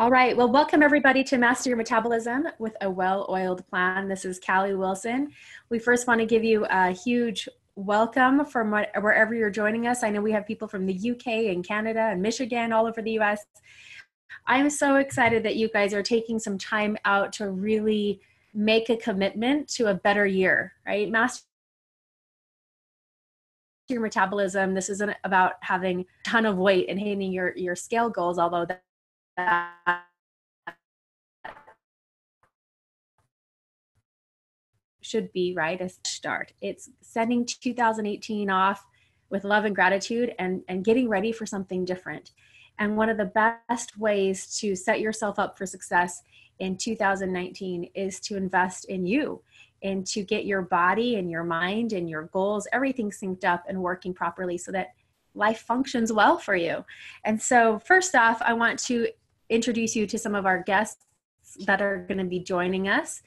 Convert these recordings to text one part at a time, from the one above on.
All right. Well, welcome everybody to Master Your Metabolism with a Well-Oiled Plan. This is Callie Wilson. We first want to give you a huge welcome from wherever you're joining us. I know we have people from the UK and Canada and Michigan, all over the US. I'm so excited that you guys are taking some time out to really make a commitment to a better year, right? Master your metabolism. This isn't about having a ton of weight and hitting your scale goals, although that should be, right, a start. It's sending 2018 off with love and gratitude and getting ready for something different. And one of the best ways to set yourself up for success in 2019 is to invest in you and to get your body and your mind and your goals, everything synced up and working properly so that life functions well for you. And so first off, I want to introduce you to some of our guests that are going to be joining us.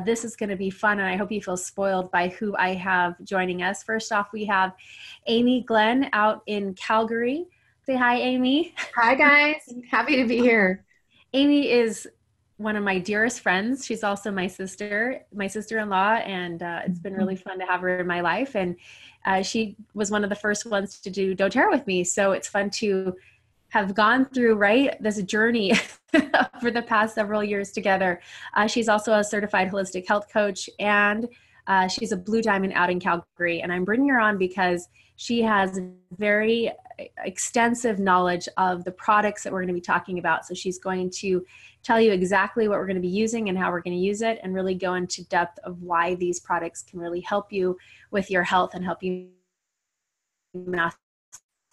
This is going to be fun, and I hope you feel spoiled by who I have joining us. First off, we have Amy Glenn out in Calgary. Say hi, Amy. Hi, guys. Happy to be here. Amy is one of my dearest friends. She's also my sister-in-law, and it's been really fun to have her in my life. And she was one of the first ones to do doTERRA with me, so it's fun to have gone through, right, this journey for the past several years together. She's also a certified holistic health coach, and she's a Blue Diamond out in Calgary. And I'm bringing her on because she has very extensive knowledge of the products that we're going to be talking about. So she's going to tell you exactly what we're going to be using and how we're going to use it, and really go into depth of why these products can really help you with your health and help you master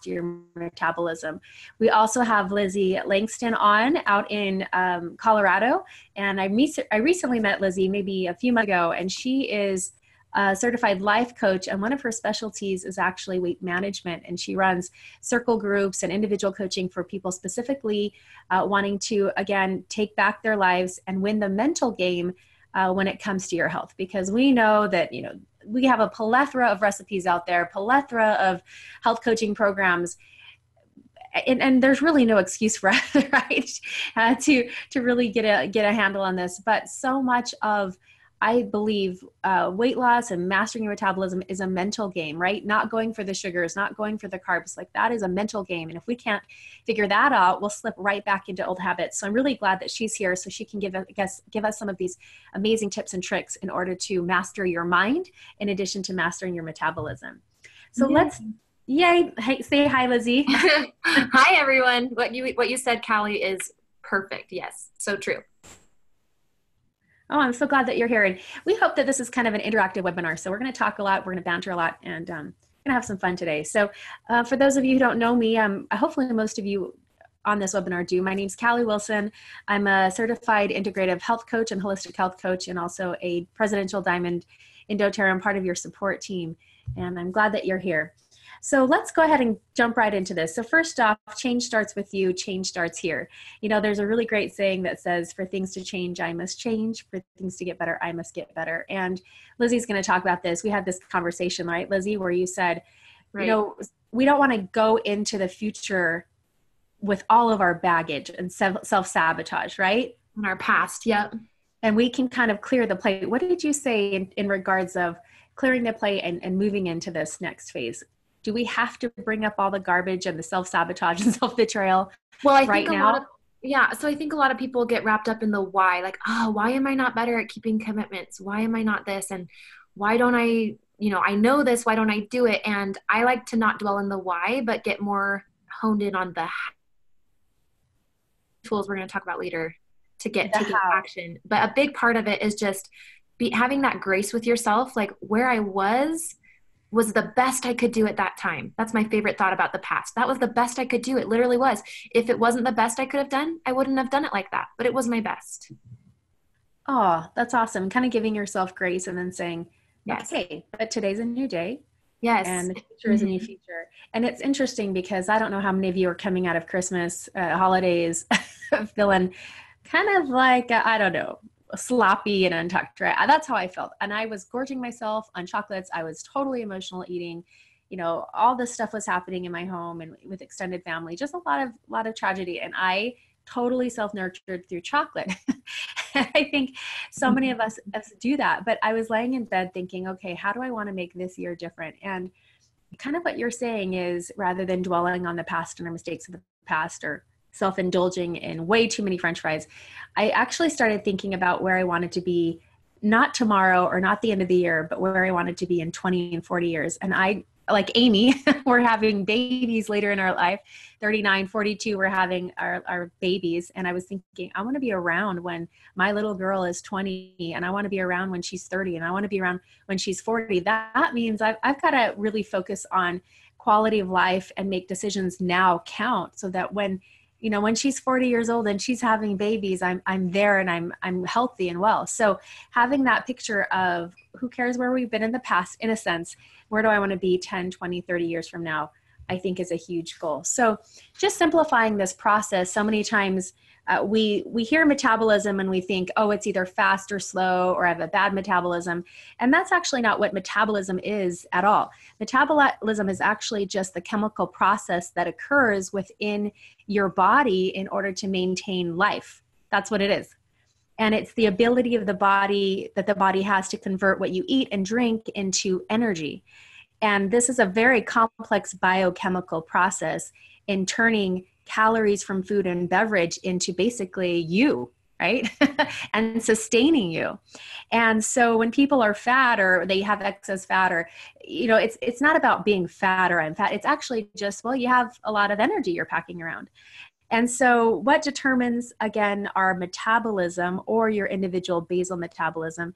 your metabolism. We also have Lizzie Langston on out in Colorado, and I recently met Lizzie maybe a few months ago, and she is a certified life coach, and one of her specialties is actually weight management, and she runs circle groups and individual coaching for people specifically wanting to, again, take back their lives and win the mental game when it comes to your health, because we know that, you know, we have a plethora of recipes out there, plethora of health coaching programs, and there's really no excuse for it, right? To really get a handle on this. But so much of, I believe, weight loss and mastering your metabolism is a mental game, right? Not going for the sugars, not going for the carbs. Like, that is a mental game. And if we can't figure that out, we'll slip right back into old habits. So I'm really glad that she's here so she can give us some of these amazing tips and tricks in order to master your mind in addition to mastering your metabolism. So Yay. Hey, say hi, Lizzie. Hi, everyone. What you said, Callie, is perfect. Yes, so true. Oh, I'm so glad that you're here. And we hope that this is kind of an interactive webinar. So we're going to talk a lot, we're going to banter a lot, and going to have some fun today. So for those of you who don't know me, hopefully most of you on this webinar do. My name's Callie Wilson. I'm a certified integrative health coach and holistic health coach, and also a presidential diamond in doTERRA. I'm part of your support team, and I'm glad that you're here. So let's go ahead and jump right into this. So first off, change starts with you. Change starts here. You know, there's a really great saying that says, for things to change, I must change. For things to get better, I must get better. And Lizzie's going to talk about this. We had this conversation, right, Lizzie, where you said, right, you know, we don't want to go into the future with all of our baggage and self-sabotage, right? In our past, yep. And we can kind of clear the plate. What did you say in regards of clearing the plate and moving into this next phase? Do we have to bring up all the garbage and the self-sabotage and self-betrayal right now? So I think a lot of people get wrapped up in the why, like, oh, why am I not better at keeping commitments? Why am I not this? And why don't I, I know this, why don't I do it? And I like to not dwell in the why, but get more honed in on the tools we're going to talk about later to get taking action. But a big part of it is just having that grace with yourself, like where I was the best I could do at that time. That's my favorite thought about the past. That was the best I could do. It literally was. If it wasn't the best I could have done, I wouldn't have done it like that, but it was my best. Oh, that's awesome. Kind of giving yourself grace and then saying, yes, okay, but today's a new day. Yes. And the future is a new future. And it's interesting because I don't know how many of you are coming out of Christmas holidays feeling kind of like, I don't know, sloppy and untucked, right? That's how I felt. And I was gorging myself on chocolates. I was totally emotional eating. All this stuff was happening in my home and with extended family, just a lot of tragedy. And I totally self-nurtured through chocolate. I think so many of us do that. But I was laying in bed thinking, okay, how do I want to make this year different? And kind of what you're saying is, rather than dwelling on the past and our mistakes of the past, or self-indulging in way too many French fries, I actually started thinking about where I wanted to be, not tomorrow or not the end of the year, but where I wanted to be in 20 and 40 years. And I, like Amy, we're having babies later in our life, 39, 42, we're having our babies. And I was thinking, I want to be around when my little girl is 20, and I want to be around when she's 30, and I want to be around when she's 40. That means I've got to really focus on quality of life and make decisions now count, so that when she's 40 years old and she's having babies, I'm there and I'm healthy and well. So having that picture of, who cares where we've been in the past, in a sense, where do I want to be 10, 20, 30 years from now, I think is a huge goal. So just simplifying this process. So many times we hear metabolism and we think, oh, it's either fast or slow, or I have a bad metabolism. And that's actually not what metabolism is at all. Metabolism is actually just the chemical process that occurs within your body in order to maintain life. That's what it is. And it's the ability of the body, that the body has, to convert what you eat and drink into energy. And this is a very complex biochemical process in turning calories from food and beverage into basically you, right? And sustaining you. And so when people are fat, or they have excess fat, or, it's not about being fat or I'm fat. It's actually just, well, you have a lot of energy you're packing around. And so what determines, again, our metabolism, or your individual basal metabolism,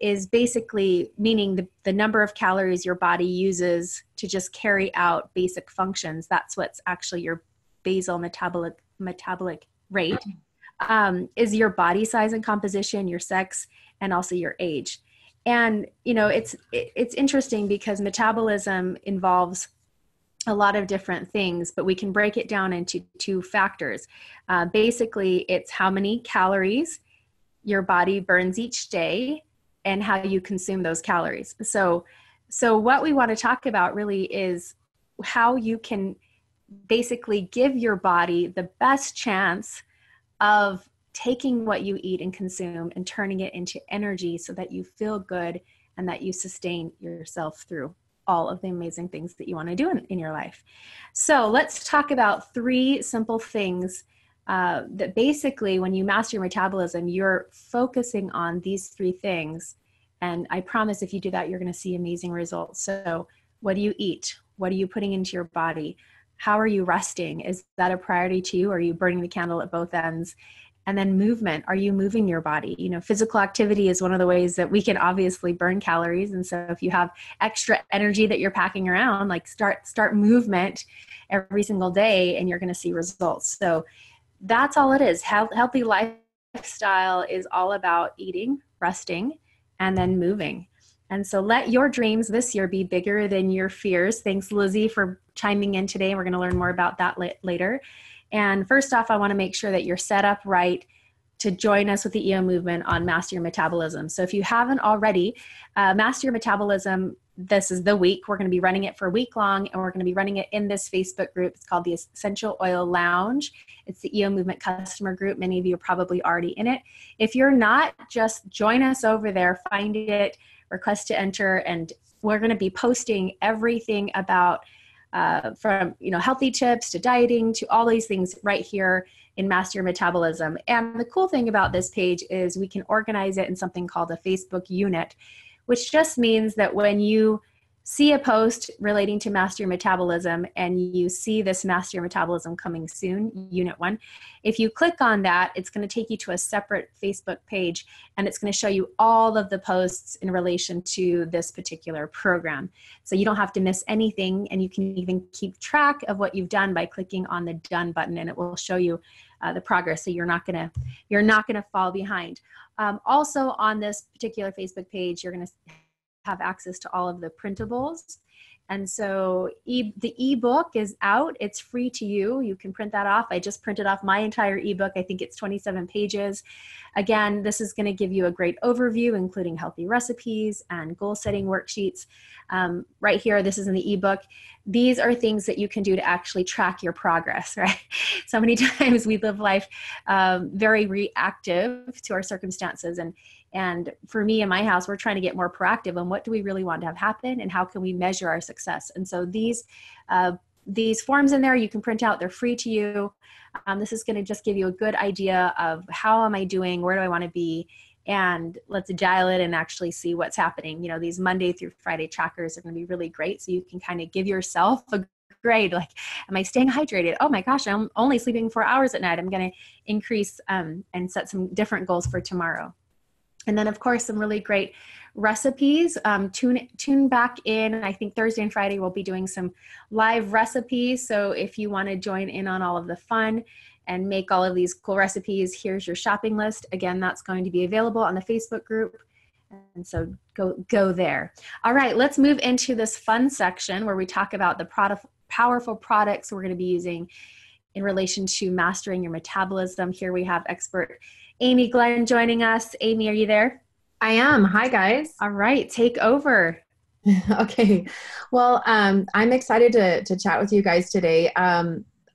is basically meaning the number of calories your body uses to just carry out basic functions. That's what's actually your basal metabolic rate, is your body size and composition, your sex, and also your age. And, it's interesting because metabolism involves a lot of different things, but we can break it down into two factors. Basically, it's how many calories your body burns each day and how you consume those calories. So what we want to talk about really is how you can basically give your body the best chance of taking what you eat and consume and turning it into energy, so that you feel good and that you sustain yourself through all of the amazing things that you want to do in your life. So let's talk about 3 simple things that basically, when you master your metabolism, you're focusing on these 3 things. And I promise if you do that, you're going to see amazing results. So what do you eat? What are you putting into your body? How are you resting? Is that a priority to you? Or are you burning the candle at both ends? And then movement. Are you moving your body? Physical activity is one of the ways that we can obviously burn calories. And so if you have extra energy that you're packing around, like start movement every single day, and you're going to see results. So that's all it is. Healthy lifestyle is all about eating, resting, and then moving. And so let your dreams this year be bigger than your fears. Thanks, Lizzie, for chiming in today. We're going to learn more about that later. And first off, I want to make sure that you're set up right to join us with the EO movement on Master Your Metabolism. So if you haven't already, Master Your Metabolism, this is the week. We're going to be running it for a week long, and we're going to be running it in this Facebook group. It's called the Essential Oil Lounge. It's the EO movement customer group. Many of you are probably already in it. If you're not, just join us over there, find it, request to enter, and we're going to be posting everything about from healthy tips to dieting to all these things right here in Master Your Metabolism. And the cool thing about this page is we can organize it in something called a Facebook unit, which just means that when you see a post relating to Master Your Metabolism and you see this Master Your Metabolism coming soon, Unit 1, if you click on that, it's going to take you to a separate Facebook page, and it's going to show you all of the posts in relation to this particular program. So you don't have to miss anything, and you can even keep track of what you've done by clicking on the Done button, and it will show you the progress, so you're not going to fall behind. Also on this particular Facebook page, you're going to have access to all of the printables And so the ebook is out. It's free to you. You can print that off. I just printed off my entire ebook. I think it's 27 pages. Again, this is going to give you a great overview, including healthy recipes and goal setting worksheets. Right here, this is in the ebook. These are things that you can do to actually track your progress, right? So many times we live life very reactive to our circumstances. And for me in my house, we're trying to get more proactive on what do we really want to have happen and how can we measure our success. And so these forms in there you can print out. They're free to you. This is going to just give you a good idea of how am I doing? Where do I want to be? And let's dial it and actually see what's happening. You know, these Monday through Friday trackers are going to be really great. So you can kind of give yourself a grade. Like, am I staying hydrated? Oh my gosh, I'm only sleeping 4 hours at night. I'm going to increase and set some different goals for tomorrow. And then, of course, some really great recipes. Tune back in. I think Thursday and Friday we'll be doing some live recipes. So if you want to join in on all of the fun and make all of these cool recipes, here's your shopping list. Again, that's going to be available on the Facebook group. And so go there. All right, let's move into this fun section where we talk about the powerful products we're going to be using in relation to mastering your metabolism. Here we have expert Amy Glenn joining us. Amy, are you there? I am. Hi, guys. All right, take over. Okay. Well, I'm excited to chat with you guys today.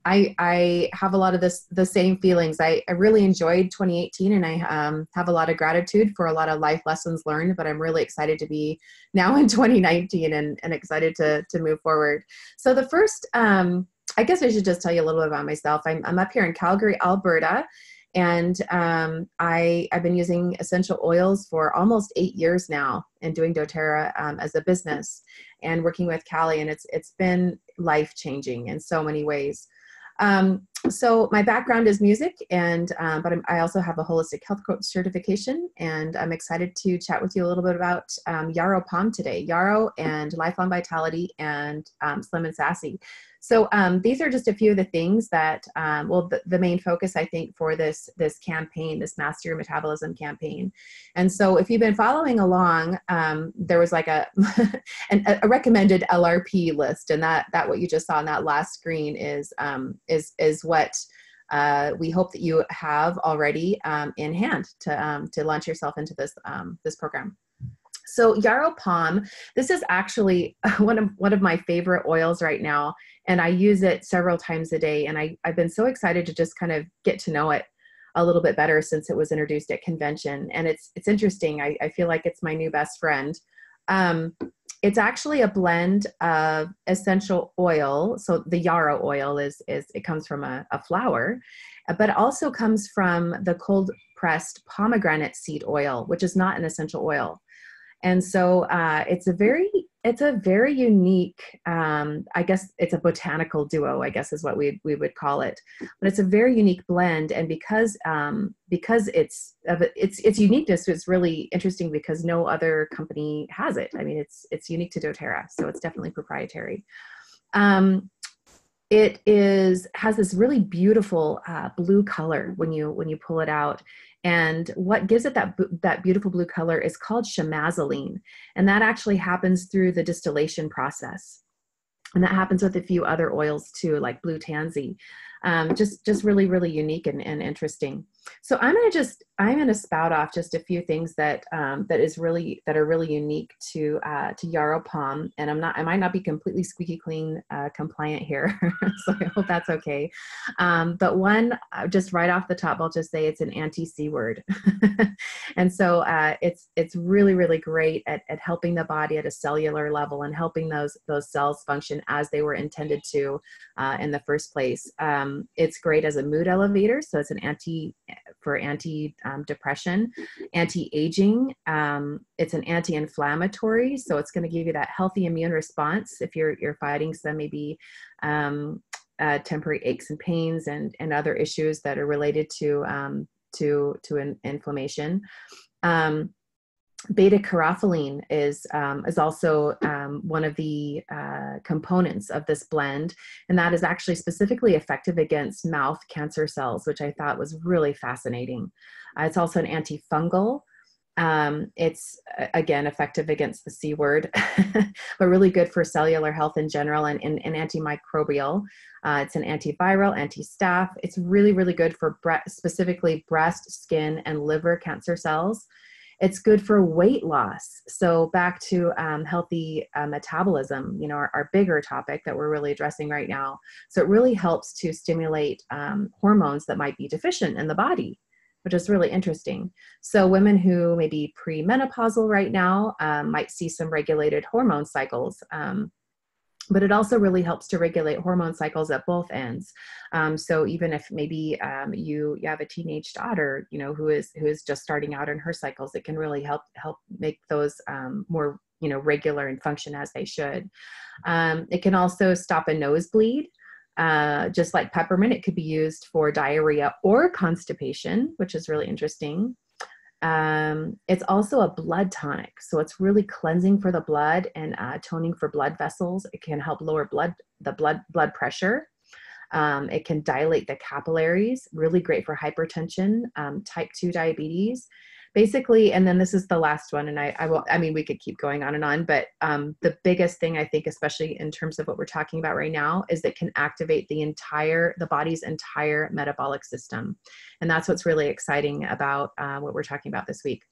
I have a lot of the same feelings. I really enjoyed 2018 and I have a lot of gratitude for a lot of life lessons learned, but I'm really excited to be now in 2019 and excited to move forward. So the first, I guess I should just tell you a little bit about myself. I'm up here in Calgary, Alberta. And I've been using essential oils for almost 8 years now and doing doTERRA as a business and working with Callie. And it's been life-changing in so many ways. So my background is music, but I also have a holistic health coach certification, and I'm excited to chat with you a little bit about Yarrow Palm today. Yarrow and Lifelong Vitality and Slim and Sassy. So these are just a few of the things that, the main focus, I think, for this campaign, this Master Your Metabolism campaign. And so if you've been following along, there was like a recommended LRP list, and that what you just saw on that last screen is what we hope that you have already in hand to launch yourself into this program. So Yarrow Palm, this is actually one of my favorite oils right now, and I use it several times a day. And I've been so excited to just kind of get to know it a little bit better since it was introduced at convention. And it's interesting. I feel like it's my new best friend. It's actually a blend of essential oil. So the yarrow oil it comes from a flower, but it also comes from the cold pressed pomegranate seed oil, which is not an essential oil. And so it's a very unique, I guess it's a botanical duo, I guess is what we would call it. But it's a very unique blend. And because its uniqueness is really interesting because no other company has it. I mean, it's unique to doTERRA, so it's definitely proprietary. It has this really beautiful blue color when you pull it out. And what gives it that beautiful blue color is called chamazoline. And that actually happens through the distillation process. And that happens with a few other oils too, like blue tansy. Just really, really unique and interesting. So I'm going to spout off just a few things that are really unique to Yarrow Palm. And I might not be completely squeaky clean compliant here, so I hope that's okay. But one, just right off the top, I'll just say it's an anti-C word. And so it's really, really great at helping the body at a cellular level and helping those cells function as they were intended to in the first place. It's great as a mood elevator, so it's an anti-depression, anti-aging. It's an anti-inflammatory, so it's going to give you that healthy immune response if you're fighting some maybe temporary aches and pains and other issues that are related to inflammation. Beta carotene is also one of the components of this blend, and that is actually specifically effective against mouth cancer cells, which I thought was really fascinating. It's also an antifungal. It's again effective against the C word, but really good for cellular health in general and antimicrobial. It's an antiviral, anti-staph. It's really, really good for specifically breast, skin, and liver cancer cells. It's good for weight loss. So back to healthy metabolism, you know, our bigger topic that we're really addressing right now. So it really helps to stimulate hormones that might be deficient in the body, which is really interesting. So women who may be premenopausal right now might see some regulated hormone cycles. But it also really helps to regulate hormone cycles at both ends. So even if maybe you have a teenage daughter, you know, who is just starting out in her cycles, it can really help make those more, you know, regular and function as they should. It can also stop a nosebleed. Just like peppermint, it could be used for diarrhea or constipation, which is really interesting. It's also a blood tonic. So it's really cleansing for the blood and toning for blood vessels. It can help lower the blood pressure. It can dilate the capillaries, really great for hypertension, type 2 diabetes. Basically, and then this is the last one, and I mean, we could keep going on, but the biggest thing I think, especially in terms of what we're talking about right now, is that can activate the body's entire metabolic system. And that's what's really exciting about what we're talking about this week.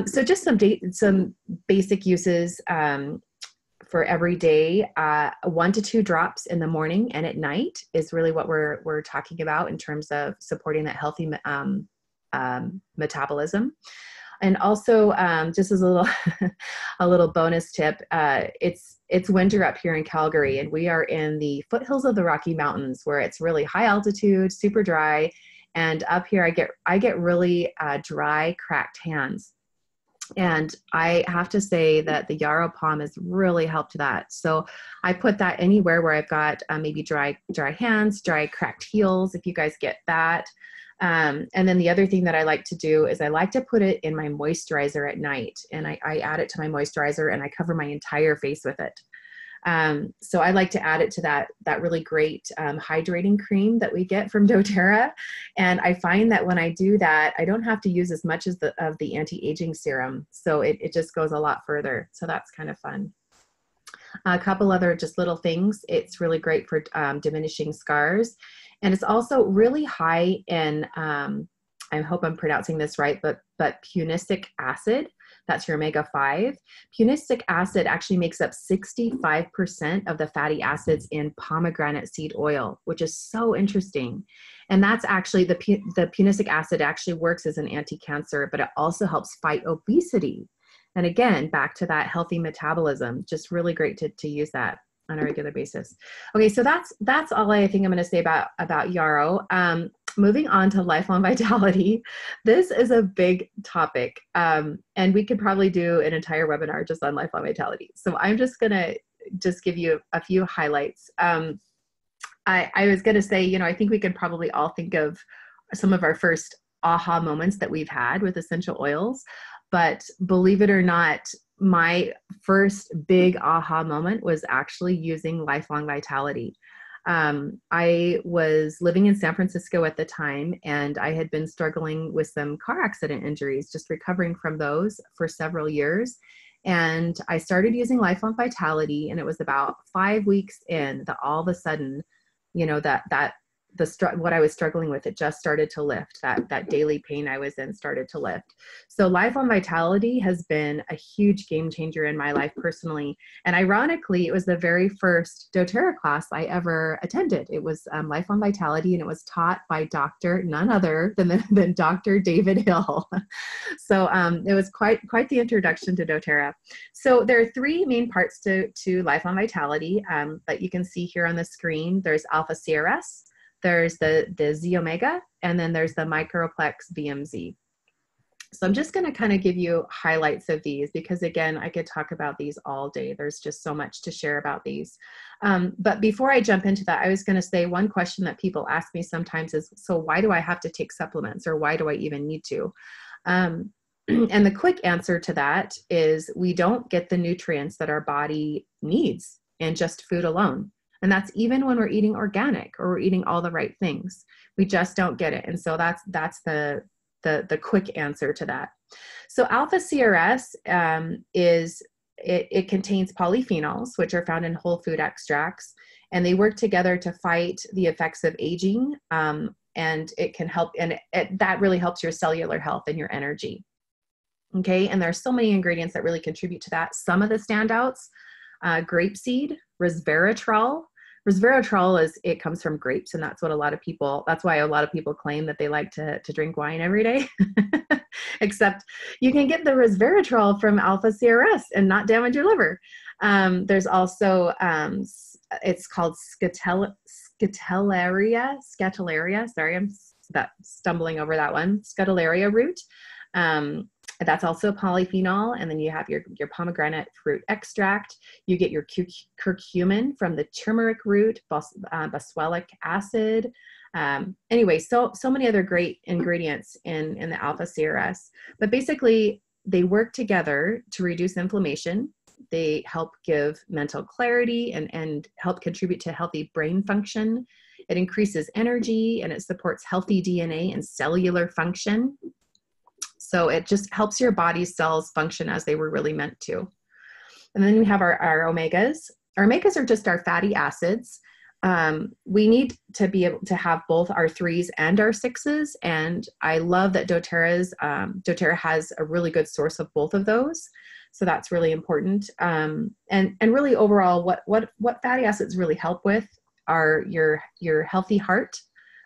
So just some basic uses for every day. 1 to 2 drops in the morning and at night is really what we're talking about in terms of supporting that healthy metabolism. And also, just as a little bonus tip, it's winter up here in Calgary, and we are in the foothills of the Rocky Mountains, where it's really high altitude, super dry, and up here I get really dry, cracked hands. And I have to say that the yarrow palm has really helped that. So I put that anywhere where I've got maybe dry hands, dry cracked heels, if you guys get that. And then the other thing that I like to do is I like to put it in my moisturizer at night, and I add it to my moisturizer and I cover my entire face with it. So I like to add it to that really great hydrating cream that we get from doTERRA. And I find that when I do that, I don't have to use as much of the anti-aging serum. So it just goes a lot further. So that's kind of fun. A couple other just little things. It's really great for diminishing scars. And it's also really high in, I hope I'm pronouncing this right, but punicic acid. That's your omega-5. Punicic acid actually makes up 65% of the fatty acids in pomegranate seed oil, which is so interesting. And that's actually, the punicic acid actually works as an anti-cancer, but it also helps fight obesity. And again, back to that healthy metabolism, just really great to use that on a regular basis. Okay, so that's all I think I'm going to say about yarrow. Moving on to lifelong vitality. This is a big topic, and we could probably do an entire webinar just on lifelong vitality. So I'm just going to give you a few highlights. I was going to say, you know, I think we could probably all think of some of our first aha moments that we've had with essential oils. But believe it or not, my first big aha moment was actually using lifelong vitality. I was living in San Francisco at the time, and I had been struggling with some car accident injuries, just recovering from those for several years. And I started using lifelong vitality, and it was about 5 weeks in that all of a sudden, you know, what I was struggling with, it just started to lift. That daily pain I was in started to lift. So lifelong vitality has been a huge game changer in my life personally. And ironically, it was the very first doTERRA class I ever attended. It was lifelong vitality, and it was taught by none other than Dr. David Hill. So it was quite the introduction to doTERRA. So there are 3 main parts to lifelong vitality that you can see here on the screen. There's alpha CRS, there's the Z omega, and then there's the microplex VMZ. So I'm just going to kind of give you highlights of these, because again, I could talk about these all day. There's just so much to share about these. But before I jump into that, I was going to say one question that people ask me sometimes is, so why do I have to take supplements, or why do I even need to? And the quick answer to that is we don't get the nutrients that our body needs in just food alone. And that's even when we're eating organic or we're eating all the right things. We just don't get it. And so that's the the quick answer to that. So alpha CRS it contains polyphenols, which are found in whole food extracts, and they work together to fight the effects of aging. And it can help, and that really helps your cellular health and your energy. Okay, and there's so many ingredients that really contribute to that. Some of the standouts, grapeseed, resveratrol. Resveratrol it comes from grapes, and that's why a lot of people claim that they like to drink wine every day. Except you can get the resveratrol from alpha CRS and not damage your liver. There's also, it's called scutellarian. Sorry, I'm stumbling over that one. Scutellarian root. That's also a polyphenol. And then you have your pomegranate fruit extract. You get your curcumin from the turmeric root, boswellic acid. Anyway, so many other great ingredients in the alpha CRS. But basically, they work together to reduce inflammation. They help give mental clarity and help contribute to healthy brain function. It increases energy and it supports healthy DNA and cellular function. So it just helps your body's cells function as they were really meant to. And then we have our omegas. Our omegas are just our fatty acids. We need to be able to have both our 3s and our 6s. And I love that doTERRA has a really good source of both of those. So that's really important. And really overall, what fatty acids really help with are your healthy heart,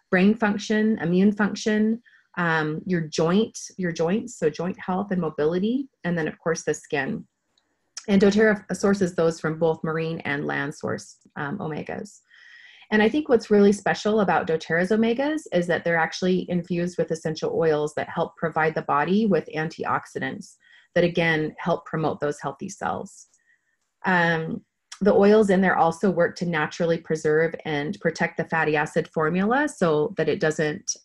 brain function, immune function, your joints, so joint health and mobility, and then of course the skin. And doTERRA sources those from both marine and land source omegas. And I think what's really special about doTERRA's omegas is that they're actually infused with essential oils that help provide the body with antioxidants that again help promote those healthy cells. The oils in there also work to naturally preserve and protect the fatty acid formula so that it doesn't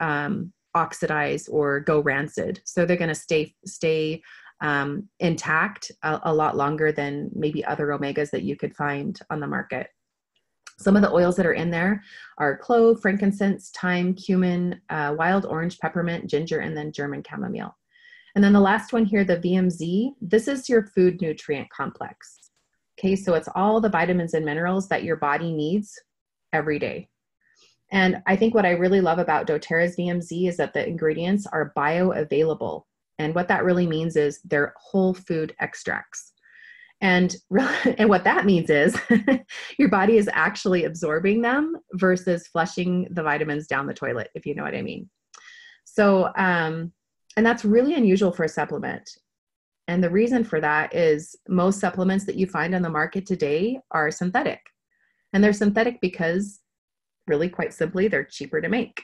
oxidize or go rancid. So they're going to stay intact a lot longer than maybe other omegas that you could find on the market. Some of the oils that are in there are clove, frankincense, thyme, cumin, wild orange, peppermint, ginger, and then German chamomile. And then the last one here, the VMZ, this is your food nutrient complex. Okay, so it's all the vitamins and minerals that your body needs every day. And I think what I really love about doTERRA's VMZ is that the ingredients are bioavailable. And what that really means is they're whole food extracts. And what that means is your body is actually absorbing them versus flushing the vitamins down the toilet, if you know what I mean. So, and that's really unusual for a supplement. And the reason for that is most supplements that you find on the market today are synthetic. And they're synthetic because, really quite simply, they're cheaper to make.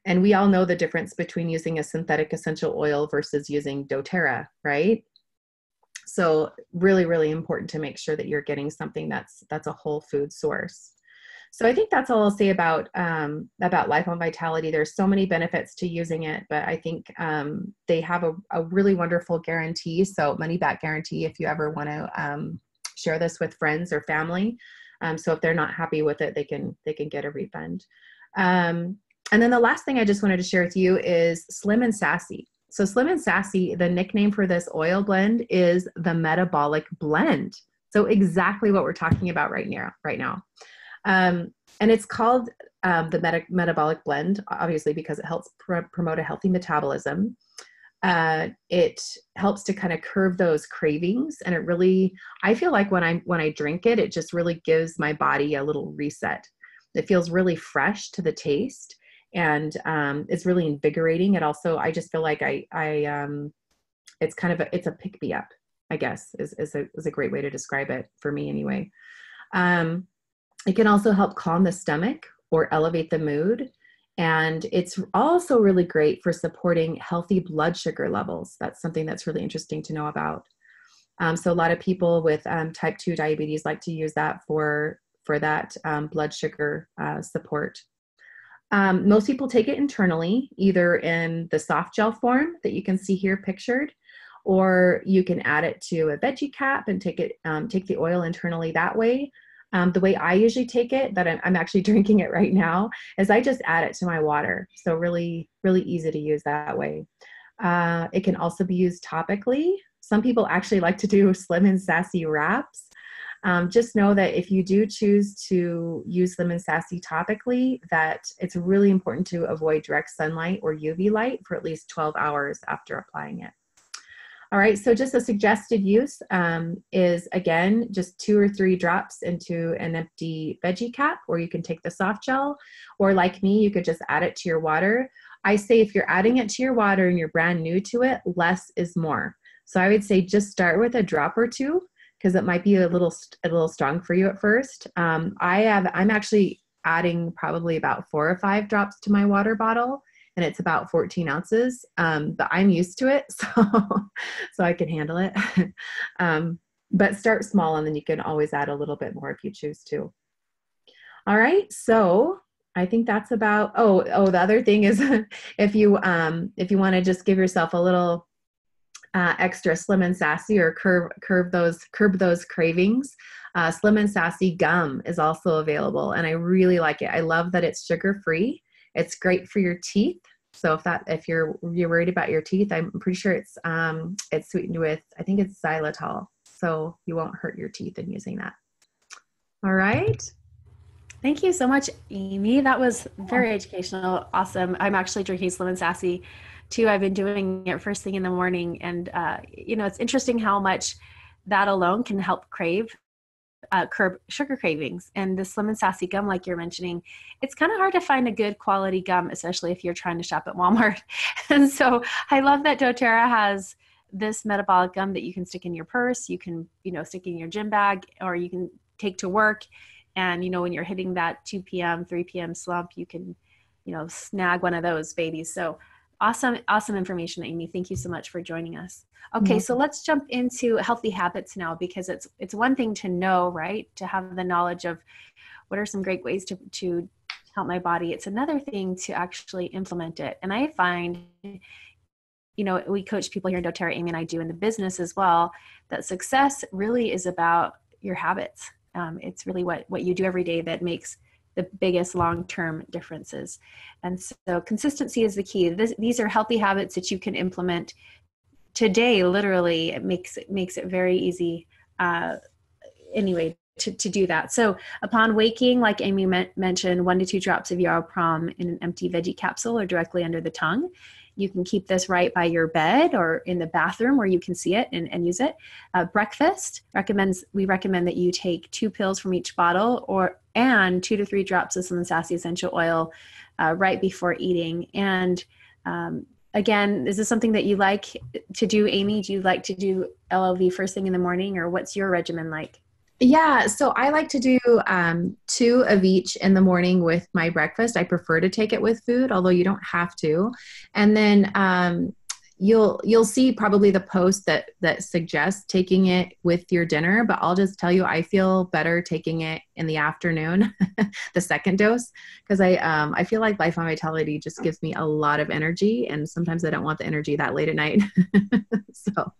And we all know the difference between using a synthetic essential oil versus using doTERRA, right? So really, really important to make sure that you're getting something that's a whole food source. So I think that's all I'll say about Life on Vitality. There's so many benefits to using it, but I think they have a really wonderful guarantee. So money back guarantee if you ever want to share this with friends or family. So if they're not happy with it, they can get a refund. And then the last thing I just wanted to share with you is Slim and Sassy. So Slim and Sassy, the nickname for this oil blend is the Metabolic Blend. So exactly what we're talking about right now. And it's called the Metabolic Blend, obviously, because it helps promote a healthy metabolism. It helps to kind of curb those cravings. And it really, I feel like when I drink it, it just really gives my body a little reset. It feels really fresh to the taste. And it's really invigorating. It also, I just feel like it's it's a pick me up, I guess, is a great way to describe it for me anyway. It can also help calm the stomach or elevate the mood. And it's also really great for supporting healthy blood sugar levels. That's something that's really interesting to know about. So a lot of people with type 2 diabetes like to use that for that blood sugar support. Most people take it internally, either in the soft gel form that you can see here pictured, or you can add it to a veggie cap and take the oil internally that way. The way I usually take it, that I'm actually drinking it right now, is I just add it to my water. So really, really easy to use that way. It can also be used topically. Some people actually like to do Slim and Sassy wraps. Just know that if you do choose to use Slim and Sassy topically, that it's really important to avoid direct sunlight or UV light for at least 12 hours after applying it. All right, so just a suggested use is, again, just 2 or 3 drops into an empty veggie cap, or you can take the soft gel, or like me, you could just add it to your water. I say if you're adding it to your water and you're brand new to it, less is more. So I would say just start with a drop or 2, because it might be a little strong for you at first. I'm actually adding probably about 4 or 5 drops to my water bottle, and it's about 14 ounces, but I'm used to it, so I can handle it. But start small, and then you can always add a little bit more if you choose to. All right, so I think that's about, the other thing is if you want to just give yourself a little extra Slim and Sassy, or curb those cravings, Slim and Sassy gum is also available, and I really like it. I love that it's sugar-free. It's great for your teeth. So if you're worried about your teeth, I'm pretty sure it's sweetened with, I think it's xylitol. So you won't hurt your teeth in using that. All right. Thank you so much, Amy. That was very educational. Awesome. I'm actually drinking Slim and Sassy too. I've been doing it first thing in the morning, and it's interesting how much that alone can help curb sugar cravings. And the Slim and Sassy gum, like you're mentioning, it's kind of hard to find a good quality gum, especially if you're trying to shop at Walmart. And so I love that doTERRA has this metabolic gum that you can stick in your purse, you can, stick in your gym bag, or you can take to work. And, when you're hitting that 2 p.m., 3 p.m. slump, you can, snag one of those babies. So awesome information, Amy. Thank you so much for joining us. Okay, so let's jump into healthy habits now, because it's one thing to know, right? To have the knowledge of what are some great ways to help my body. It's another thing to actually implement it. And I find, we coach people here in doTERRA, Amy and I do in the business as well, that success really is about your habits. It's really what you do every day that makes the biggest long-term differences. And so consistency is the key. These are healthy habits that you can implement today. Literally, it makes it very easy anyway to do that. So upon waking, like Amy mentioned, 1 to 2 drops of yarrow prom in an empty veggie capsule or directly under the tongue. You can keep this right by your bed or in the bathroom where you can see it and use it. Breakfast we recommend that you take 2 pills from each bottle and 2 to 3 drops of some Sassy essential oil right before eating. And again, is this something that you like to do, Amy? Do you like to do LLV first thing in the morning, or what's your regimen like? Yeah, so I like to do 2 of each in the morning with my breakfast. I prefer to take it with food, although you don't have to. And then you'll see probably the post that suggests taking it with your dinner, but I'll just tell you, I feel better taking it in the afternoon, the second dose, because I feel like Life on Vitality just gives me a lot of energy, and sometimes I don't want the energy that late at night. So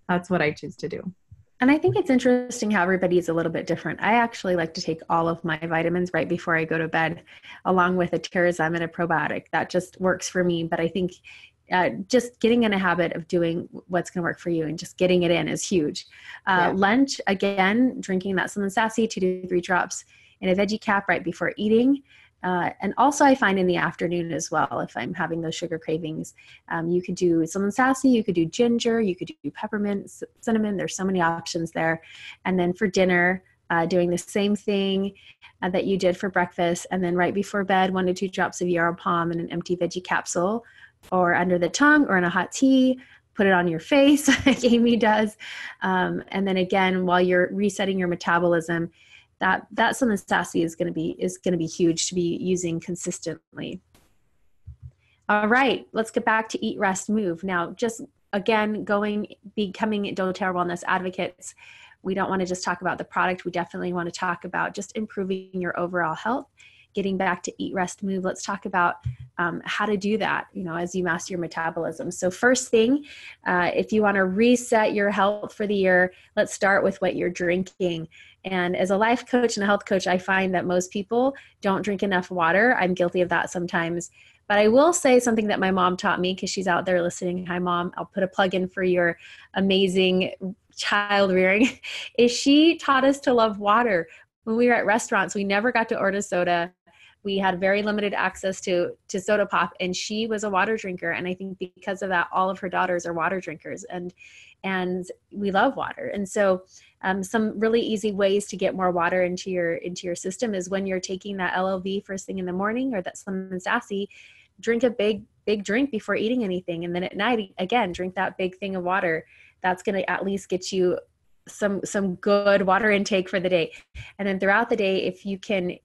that's what I choose to do. And I think it's interesting how everybody is a little bit different. I actually like to take all of my vitamins right before I go to bed, along with a Terrazyme and a probiotic. That just works for me. But I think just getting in a habit of doing what's going to work for you and just getting it in is huge. Lunch, again, drinking that Slim and Sassy, 2 to 3 drops in a veggie cap right before eating. And also I find in the afternoon as well, if I'm having those sugar cravings, you could do Slim and Sassy, you could do ginger, you could do peppermint, cinnamon. There's so many options there. And then for dinner, doing the same thing that you did for breakfast. And then right before bed, 1 to 2 drops of yarrow pom in an empty veggie capsule, or under the tongue, or in a hot tea. Put it on your face like Amy does. And then again, while you're resetting your metabolism, that Slim and Sassy is going to be huge to be using consistently. All right, let's get back to Eat, Rest, Move. Now, just again, becoming doTERRA wellness advocates, we don't want to just talk about the product. We definitely want to talk about just improving your overall health. Getting back to Eat, Rest, Move, let's talk about how to do that, as you master your metabolism. So first thing, if you want to reset your health for the year, let's start with what you're drinking. And as a life coach and a health coach, I find that most people don't drink enough water. I'm guilty of that sometimes. But I will say something that my mom taught me, because she's out there listening. Hi, Mom. I'll put a plug in for your amazing child rearing. Is she taught us to love water. When we were at restaurants, we never got to order soda. We had very limited access to soda pop, and she was a water drinker. And I think because of that, all of her daughters are water drinkers, and we love water. And so some really easy ways to get more water into your system is when you're taking that LLV first thing in the morning, or that Slim and Sassy, drink a big drink before eating anything. And then at night, again, drink that big thing of water. That's going to at least get you some good water intake for the day. And then throughout the day, if you can,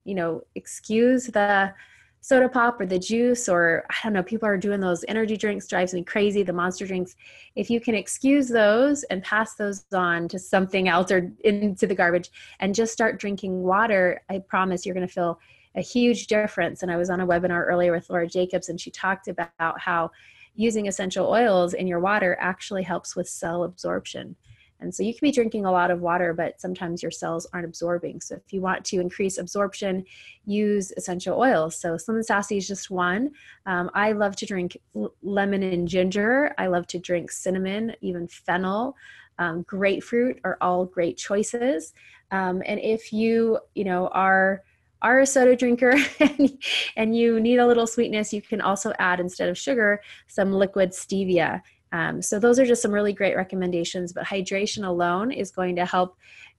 excuse the soda pop or the juice, or I don't know, people are doing those energy drinks, drives me crazy, the monster drinks. If you can excuse those and pass those on to something else or into the garbage and just start drinking water, I promise you're going to feel a huge difference. And I was on a webinar earlier with Laura Jacobs, and she talked about how using essential oils in your water actually helps with cell absorption. And so you can be drinking a lot of water, but sometimes your cells aren't absorbing. So if you want to increase absorption, use essential oils. So Slim and Sassy is just one. I love to drink lemon and ginger. I love to drink cinnamon, even fennel. Grapefruit are all great choices. And if you, are a soda drinker and you need a little sweetness, you can also add, instead of sugar, some liquid stevia. So those are just some really great recommendations, but hydration alone is going to help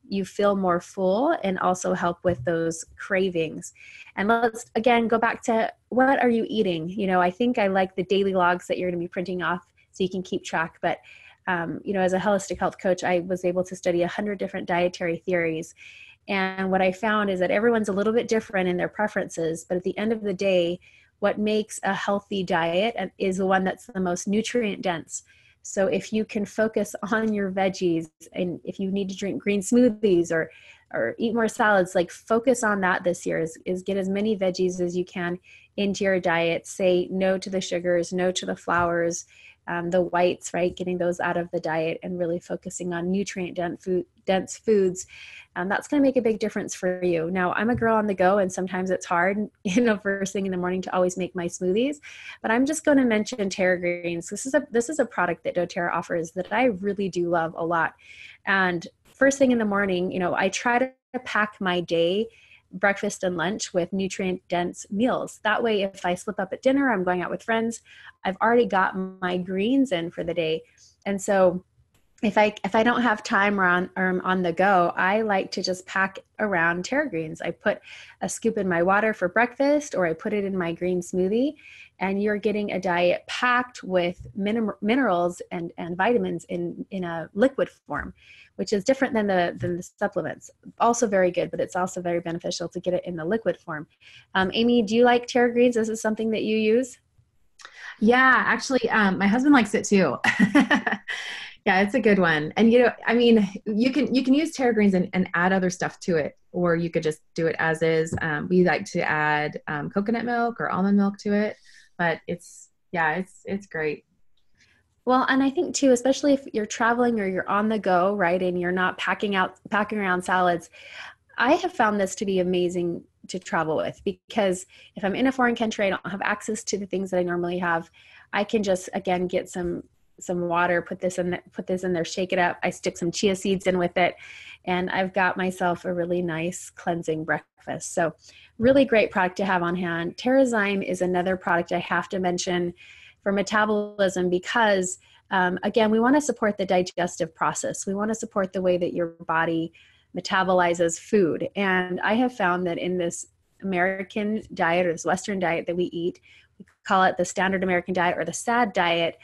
you feel more full and also help with those cravings. And let's, again, go back to, what are you eating? I think I like the daily logs that you're going to be printing off so you can keep track. But, as a holistic health coach, I was able to study 100 different dietary theories. And what I found is that everyone's a little bit different in their preferences, but at the end of the day, what makes a healthy diet is the one that's the most nutrient dense. So if you can focus on your veggies, and if you need to drink green smoothies or eat more salads, like focus on that this year, is get as many veggies as you can into your diet. Say no to the sugars, no to the flours, the whites, right? Getting those out of the diet and really focusing on nutrient dense foods. That's going to make a big difference for you. Now, I'm a girl on the go, and sometimes it's hard, first thing in the morning to always make my smoothies, but I'm just going to mention Terra Greens. This is a product that doTERRA offers that I really do love a lot. And first thing in the morning, I try to pack my day, breakfast and lunch, with nutrient dense meals. That way, if I slip up at dinner, I'm going out with friends, I've already got my greens in for the day. And so if I don't have time on the go, I like to just pack around Terra Greens. I put a scoop in my water for breakfast, or I put it in my green smoothie, and you're getting a diet packed with minerals and vitamins in a liquid form, which is different than the supplements. Also very good, but it's also very beneficial to get it in the liquid form. Amy, do you like Terra Greens? Is this something that you use? Yeah, actually, my husband likes it too. Yeah, it's a good one. And, you can use Terra Greens and add other stuff to it, or you could just do it as is. We like to add coconut milk or almond milk to it, but it's great. Well, and I think too, especially if you're traveling or you're on the go, right, and you're not packing around salads, I have found this to be amazing to travel with, because if I'm in a foreign country, I don't have access to the things that I normally have. I can just, again, get some water, put this in there, shake it up. I stick some chia seeds in with it, and I've got myself a really nice cleansing breakfast. So really great product to have on hand. Terrazyme is another product I have to mention for metabolism, because again, we want to support the digestive process. We want to support the way that your body metabolizes food. And I have found that in this American diet, or this Western diet that we eat, we call it the standard American diet or the SAD diet,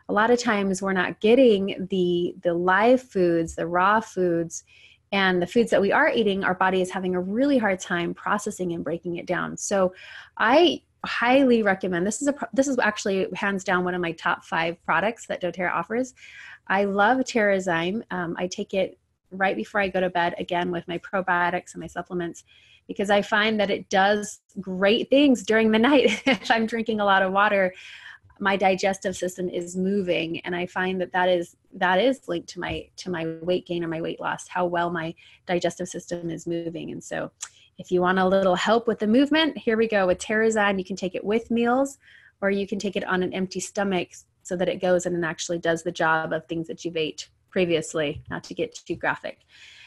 a lot of times we're not getting the live foods, the raw foods, and the foods that we are eating, our body is having a really hard time processing and breaking it down. So I highly recommend, this is actually hands down one of my top 5 products that doTERRA offers. I love Terrazyme. I take it right before I go to bed, again, with my probiotics and my supplements, because I find that it does great things during the night. If I'm drinking a lot of water, my digestive system is moving. And I find that is linked to my weight gain or my weight loss, how well my digestive system is moving. And so if you want a little help with the movement, here we go with Terrazyme. You can take it with meals, or you can take it on an empty stomach so that it goes in and actually does the job of things that you've ate previously, not to get too graphic.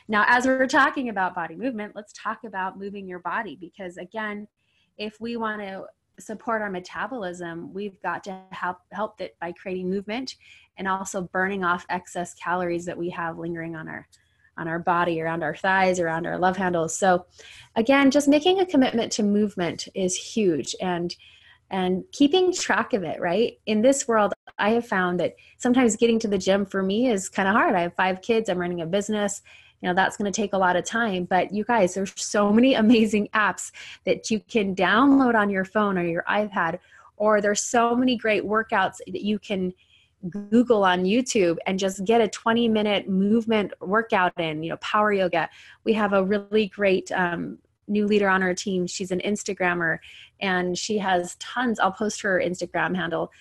Now, as we're talking about body movement, let's talk about moving your body, because again, if we want to support our metabolism, we've got to help it by creating movement and also burning off excess calories that we have lingering on our body, around our thighs, around our love handles. So again, just making a commitment to movement is huge, and keeping track of it, right? In this world, I have found that sometimes getting to the gym for me is kind of hard. I have 5 kids, I'm running a business, that's going to take a lot of time. But you guys, there's so many amazing apps that you can download on your phone or your iPad, or there's so many great workouts that you can Google on YouTube and just get a 20-minute movement workout in, power yoga. We have a really great new leader on our team. She's an Instagrammer, and she has tons. I'll post her Instagram handle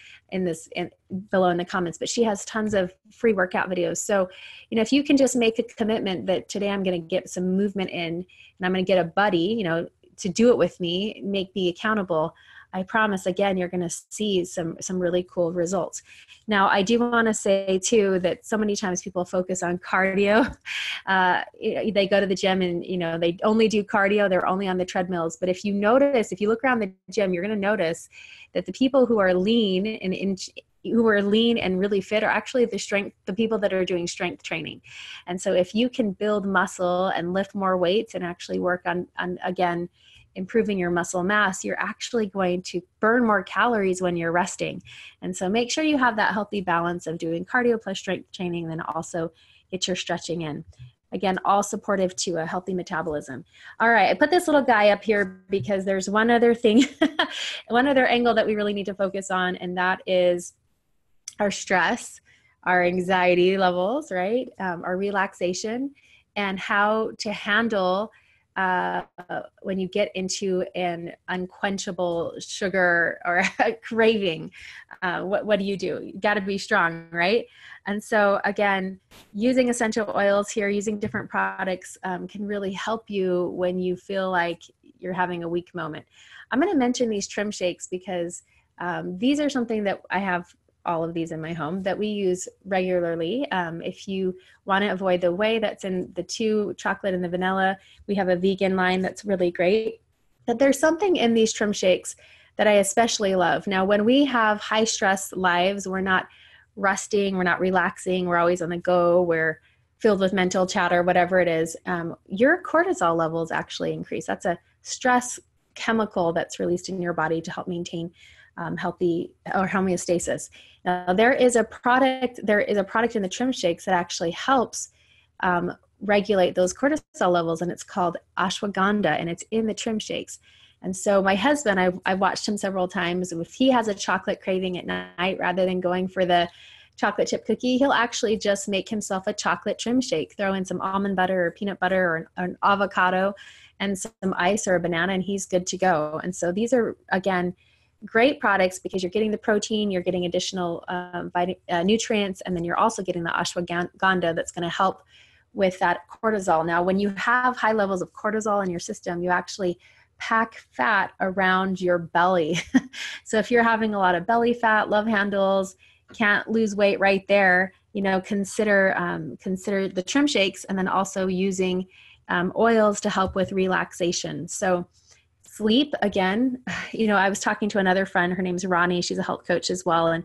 below in the comments, but she has tons of free workout videos. So, if you can just make a commitment that today I'm going to get some movement in, and I'm going to get a buddy, to do it with me, make me accountable, I promise, again, you're going to see some really cool results. Now, I do want to say too that so many times people focus on cardio. They go to the gym and they only do cardio. They're only on the treadmills. But if you look around the gym, you're going to notice that the people who are lean and really fit are actually the people that are doing strength training. And so if you can build muscle and lift more weights and actually work on again, improving your muscle mass, you're actually going to burn more calories when you're resting. And so make sure you have that healthy balance of doing cardio plus strength training, and then also get your stretching in. Again, all supportive to a healthy metabolism. All right, I put this little guy up here because there's one other thing, one other angle that we really need to focus on, and that is our stress, our anxiety levels, right? Our relaxation, and how to handle when you get into an unquenchable sugar or craving. What do? You got to be strong, right? And so again, using essential oils here, using different products can really help you when you feel like you're having a weak moment. I'm going to mention these trim shakes because these are something that I have all of these in my home that we use regularly. If you want to avoid the whey that's in the 2 chocolate and the vanilla, we have a vegan line that's really great. But there's something in these trim shakes that I especially love. Now, when we have high stress lives, we're not resting, we're not relaxing, we're always on the go, we're filled with mental chatter, whatever it is, your cortisol levels actually increase. That's a stress chemical that's released in your body to help maintain healthy or homeostasis. Now, there is a product in the trim shakes that actually helps regulate those cortisol levels, and it's called ashwagandha, and it's in the trim shakes. And so my husband, I've watched him several times. If he has a chocolate craving at night, rather than going for the chocolate chip cookie, he'll actually just make himself a chocolate trim shake, throw in some almond butter or peanut butter or an avocado and some ice or a banana, and he's good to go. And so these are, again, great products because you're getting the protein, you're getting additional nutrients, and then you're also getting the ashwagandha that's going to help with that cortisol. Now, when you have high levels of cortisol in your system, you actually pack fat around your belly. So if you're having a lot of belly fat, love handles, can't lose weight right there, consider the trim shakes, and then also using oils to help with relaxation. So sleep, again, I was talking to another friend, her name's Ronnie, she's a health coach as well, and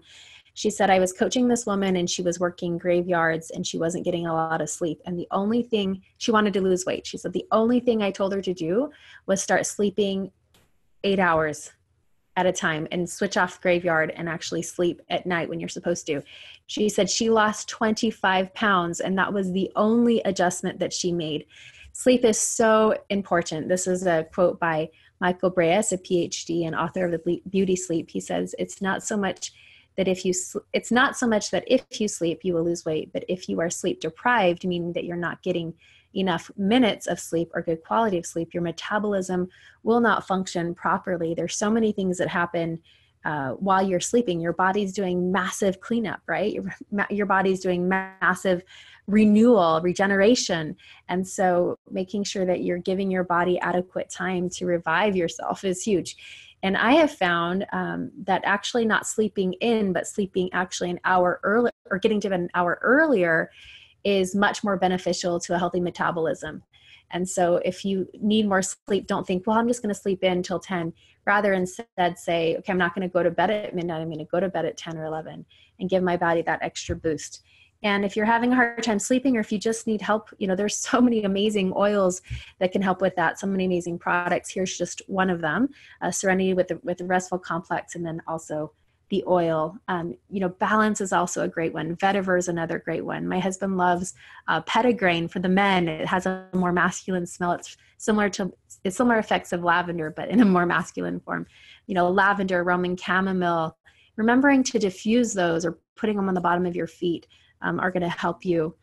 she said, I was coaching this woman and she was working graveyards and she wasn't getting a lot of sleep. And the only thing, she wanted to lose weight. She said, the only thing I told her to do was start sleeping 8 hours at a time and switch off graveyard and actually sleep at night when you're supposed to. She said she lost 25 pounds and that was the only adjustment that she made. Sleep is so important. This is a quote by Michael Breas, a PhD and author of The Beauty Sleep. He says, it's not so much that if you sleep, you will lose weight, but if you are sleep deprived, meaning that you're not getting enough minutes of sleep or good quality of sleep, your metabolism will not function properly. There's so many things that happen while you're sleeping. Your body's doing massive cleanup, right? Your body's doing massive renewal, regeneration. And so making sure that you're giving your body adequate time to revive yourself is huge. And I have found that actually not sleeping in, but sleeping actually an hour early, or getting to bed an hour earlier, is much more beneficial to a healthy metabolism. And so if you need more sleep, don't think, well, I'm just going to sleep in till 10. Rather, instead say, okay, I'm not going to go to bed at midnight. I'm going to go to bed at 10 or 11 and give my body that extra boost. And if you're having a hard time sleeping, or if you just need help, there's so many amazing oils that can help with that. So many amazing products. Here's just one of them, Serenity with the Restful Complex, and then also the oil. Balance is also a great one. Vetiver is another great one. My husband loves Petitgrain for the men. It has a more masculine smell. It's similar effects of lavender, but in a more masculine form. Lavender, Roman chamomile. Remembering to diffuse those, or putting them on the bottom of your feet, are going to help you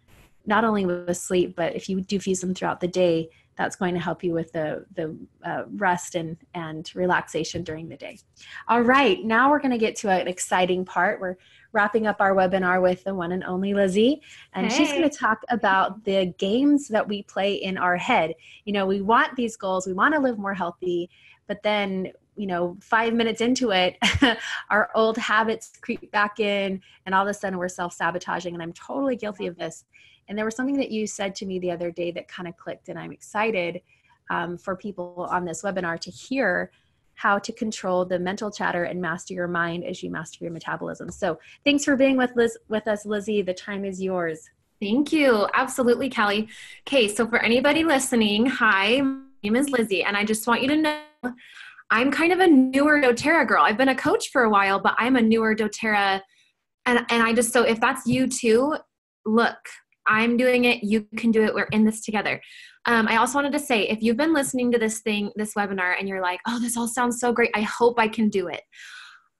not only with sleep, but if you diffuse them throughout the day, that's going to help you with the rest and relaxation during the day. All right, now we're going to get to an exciting part. We're wrapping up our webinar with the one and only Lizzie, and she's going to talk about the games that we play in our head. We want these goals, we want to live more healthy, but then 5 minutes into it, our old habits creep back in, and all of a sudden we're self-sabotaging. And I'm totally guilty of this. And there was something that you said to me the other day that kind of clicked, and I'm excited for people on this webinar to hear how to control the mental chatter and master your mind as you master your metabolism. So thanks for being with us, Lizzie. The time is yours. Thank you. Absolutely, Kelly. Okay, so for anybody listening, hi, my name is Lizzie, and I just want you to know I'm kind of a newer doTERRA girl. I've been a coach for a while, but I'm a newer doTERRA. And so if that's you too, look, I'm doing it. You can do it. We're in this together. I also wanted to say, if you've been listening to this webinar, and you're like, oh, this all sounds so great, I hope I can do it.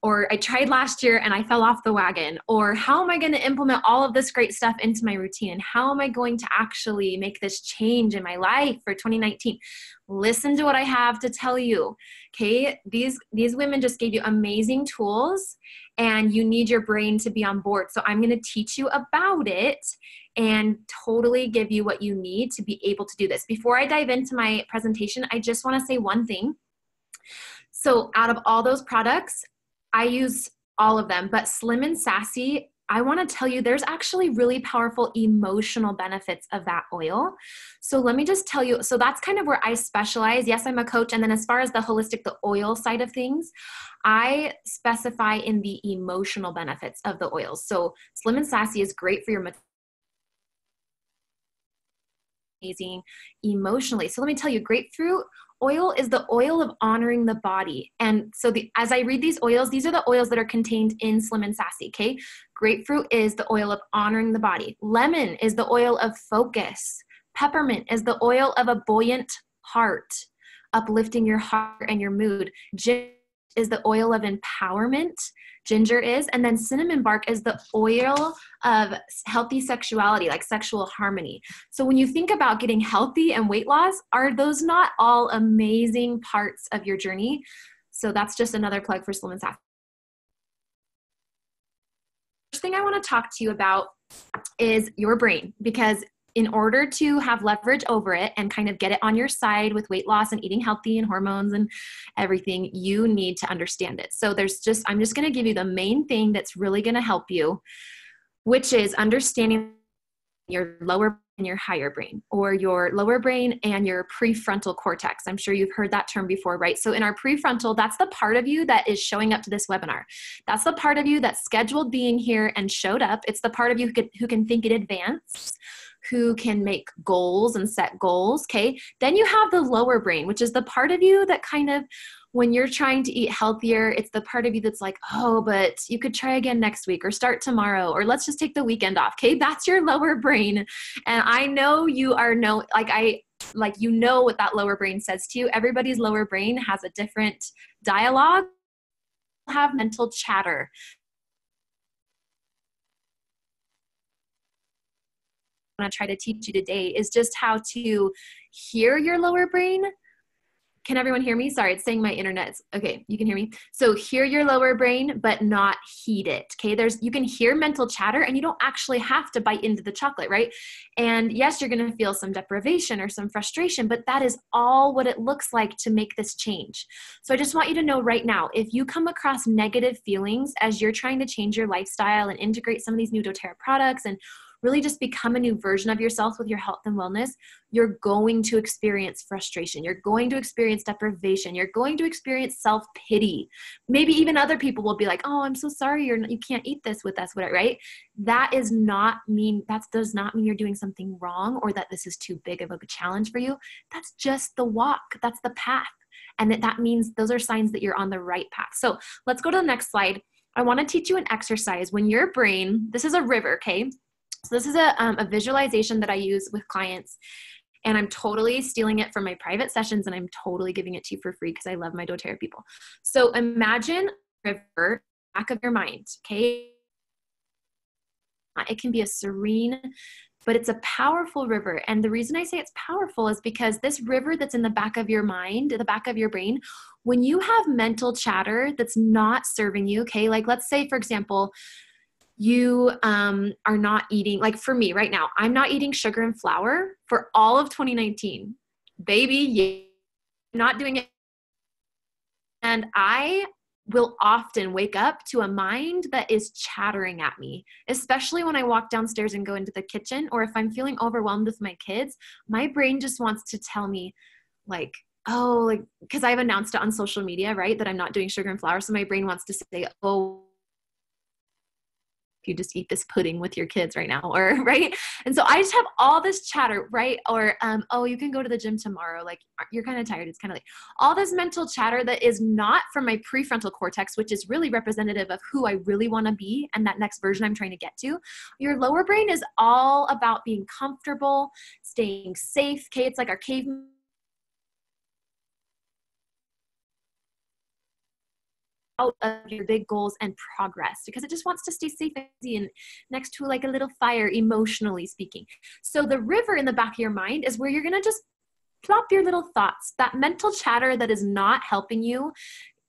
Or I tried last year and I fell off the wagon. Or how am I going to implement all of this great stuff into my routine? And how am I going to actually make this change in my life for 2019? Listen to what I have to tell you. Okay, these women just gave you amazing tools, and you need your brain to be on board. So I'm going to teach you about it and totally give you what you need to be able to do this. Before I dive into my presentation, I just want to say one thing. So out of all those products, I use all of them, but Slim and Sassy, I want to tell you there's actually really powerful emotional benefits of that oil. So let me just tell you, so that's kind of where I specialize. Yes, I'm a coach. And then as far as the oil side of things, I specify in the emotional benefits of the oils. So Slim and Sassy is great for your amazing emotionally. So let me tell you, grapefruit oil is the oil of honoring the body. And so as I read these oils, these are the oils that are contained in Slim and Sassy, okay? Grapefruit is the oil of honoring the body. Lemon is the oil of focus. Peppermint is the oil of a buoyant heart, uplifting your heart and your mood. Ginger is the oil of empowerment. Ginger is, and then cinnamon bark is the oil of healthy sexuality, like sexual harmony. So when you think about getting healthy and weight loss, are those not all amazing parts of your journey? So that's just another plug for Slim and Sassy. First thing I want to talk to you about is your brain, because in order to have leverage over it and kind of get it on your side with weight loss and eating healthy and hormones and everything, you need to understand it. So I'm just going to give you the main thing that's really going to help you, which is understanding your lower and your higher brain, or your lower brain and your prefrontal cortex. I'm sure you've heard that term before, right? So in our prefrontal, that's the part of you that is showing up to this webinar. That's the part of you that scheduled being here and showed up. It's the part of you who can think in advance, who can make goals and set goals, okay? Then you have the lower brain, which is the part of you that kind of, when you're trying to eat healthier, it's the part of you that's like, oh, but you could try again next week, or start tomorrow, or let's just take the weekend off, okay? That's your lower brain. And I know you are you know what that lower brain says to you. Everybody's lower brain has a different dialogue, have mental chatter. I'm going to try to teach you today is just how to hear your lower brain, Can everyone hear me? Sorry, it's saying my internet's okay. You can hear me. So hear your lower brain, but not heed it. Okay. You can hear mental chatter and you don't actually have to bite into the chocolate, right? And yes, you're going to feel some deprivation or some frustration, but that is all what it looks like to make this change. So I just want you to know right now, if you come across negative feelings as you're trying to change your lifestyle and integrate some of these new doTERRA products and really just become a new version of yourself with your health and wellness, you're going to experience frustration. You're going to experience deprivation. You're going to experience self-pity. Maybe even other people will be like, oh, I'm so sorry you can't eat this with us, whatever, right? That does not mean you're doing something wrong or that this is too big of a challenge for you. That's just the walk. That's the path. And that means those are signs that you're on the right path. So let's go to the next slide. I want to teach you an exercise. When your brain, this is a river, okay? So this is a visualization that I use with clients, and I'm totally stealing it from my private sessions, and I'm totally giving it to you for free because I love my doTERRA people. So imagine a river back of your mind, okay? It can be a serene, but it's a powerful river. And the reason I say it's powerful is because this river that's in the back of your mind, the back of your brain, when you have mental chatter that's not serving you, okay? Like let's say, for example, you are not eating, like for me right now, I'm not eating sugar and flour for all of 2019. Baby, yeah, not doing it. And I will often wake up to a mind that is chattering at me, especially when I walk downstairs and go into the kitchen, or if I'm feeling overwhelmed with my kids, my brain just wants to tell me like, oh, like, because I've announced it on social media, right, that I'm not doing sugar and flour. So my brain wants to say, oh, you just eat this pudding with your kids right now, or right. And so I just have all this chatter, right? Or, oh, you can go to the gym tomorrow. Like you're kind of tired. It's kind of like all this mental chatter that is not from my prefrontal cortex, which is really representative of who I really want to be and that next version I'm trying to get to. Your lower brain is all about being comfortable, staying safe. Okay. It's like our cave out of your big goals and progress, because it just wants to stay safe and next to like a little fire, emotionally speaking. So the river in the back of your mind is where you're going to just plop your little thoughts, that mental chatter that is not helping you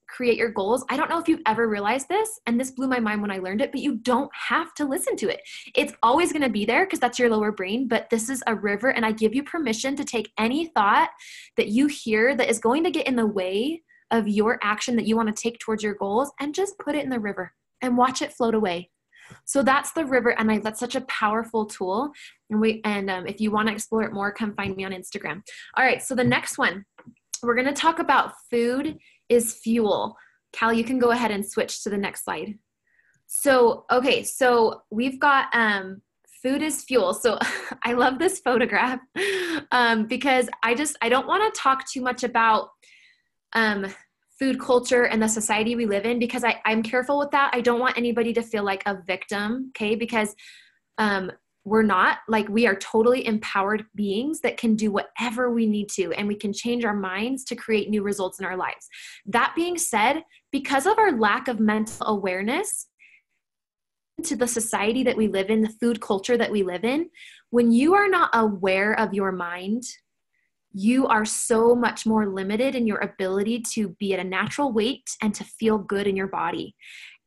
create your goals. I don't know if you've ever realized this, and this blew my mind when I learned it, but you don't have to listen to it. It's always going to be there because that's your lower brain, but this is a river, and I give you permission to take any thought that you hear that is going to get in the way of your action that you want to take towards your goals, and just put it in the river and watch it float away. So that's the river, and that's such a powerful tool. And if you want to explore it more, come find me on Instagram. All right, so the next one, we're going to talk about food is fuel. Cal, you can go ahead and switch to the next slide. So, okay, so we've got food is fuel. So I love this photograph because I don't want to talk too much about food culture and the society we live in, because I'm careful with that. I don't want anybody to feel like a victim, okay? Because we're not, like, we are totally empowered beings that can do whatever we need to, and we can change our minds to create new results in our lives. That being said, because of our lack of mental awareness to the society that we live in, the food culture that we live in, when you are not aware of your mind, you are so much more limited in your ability to be at a natural weight and to feel good in your body.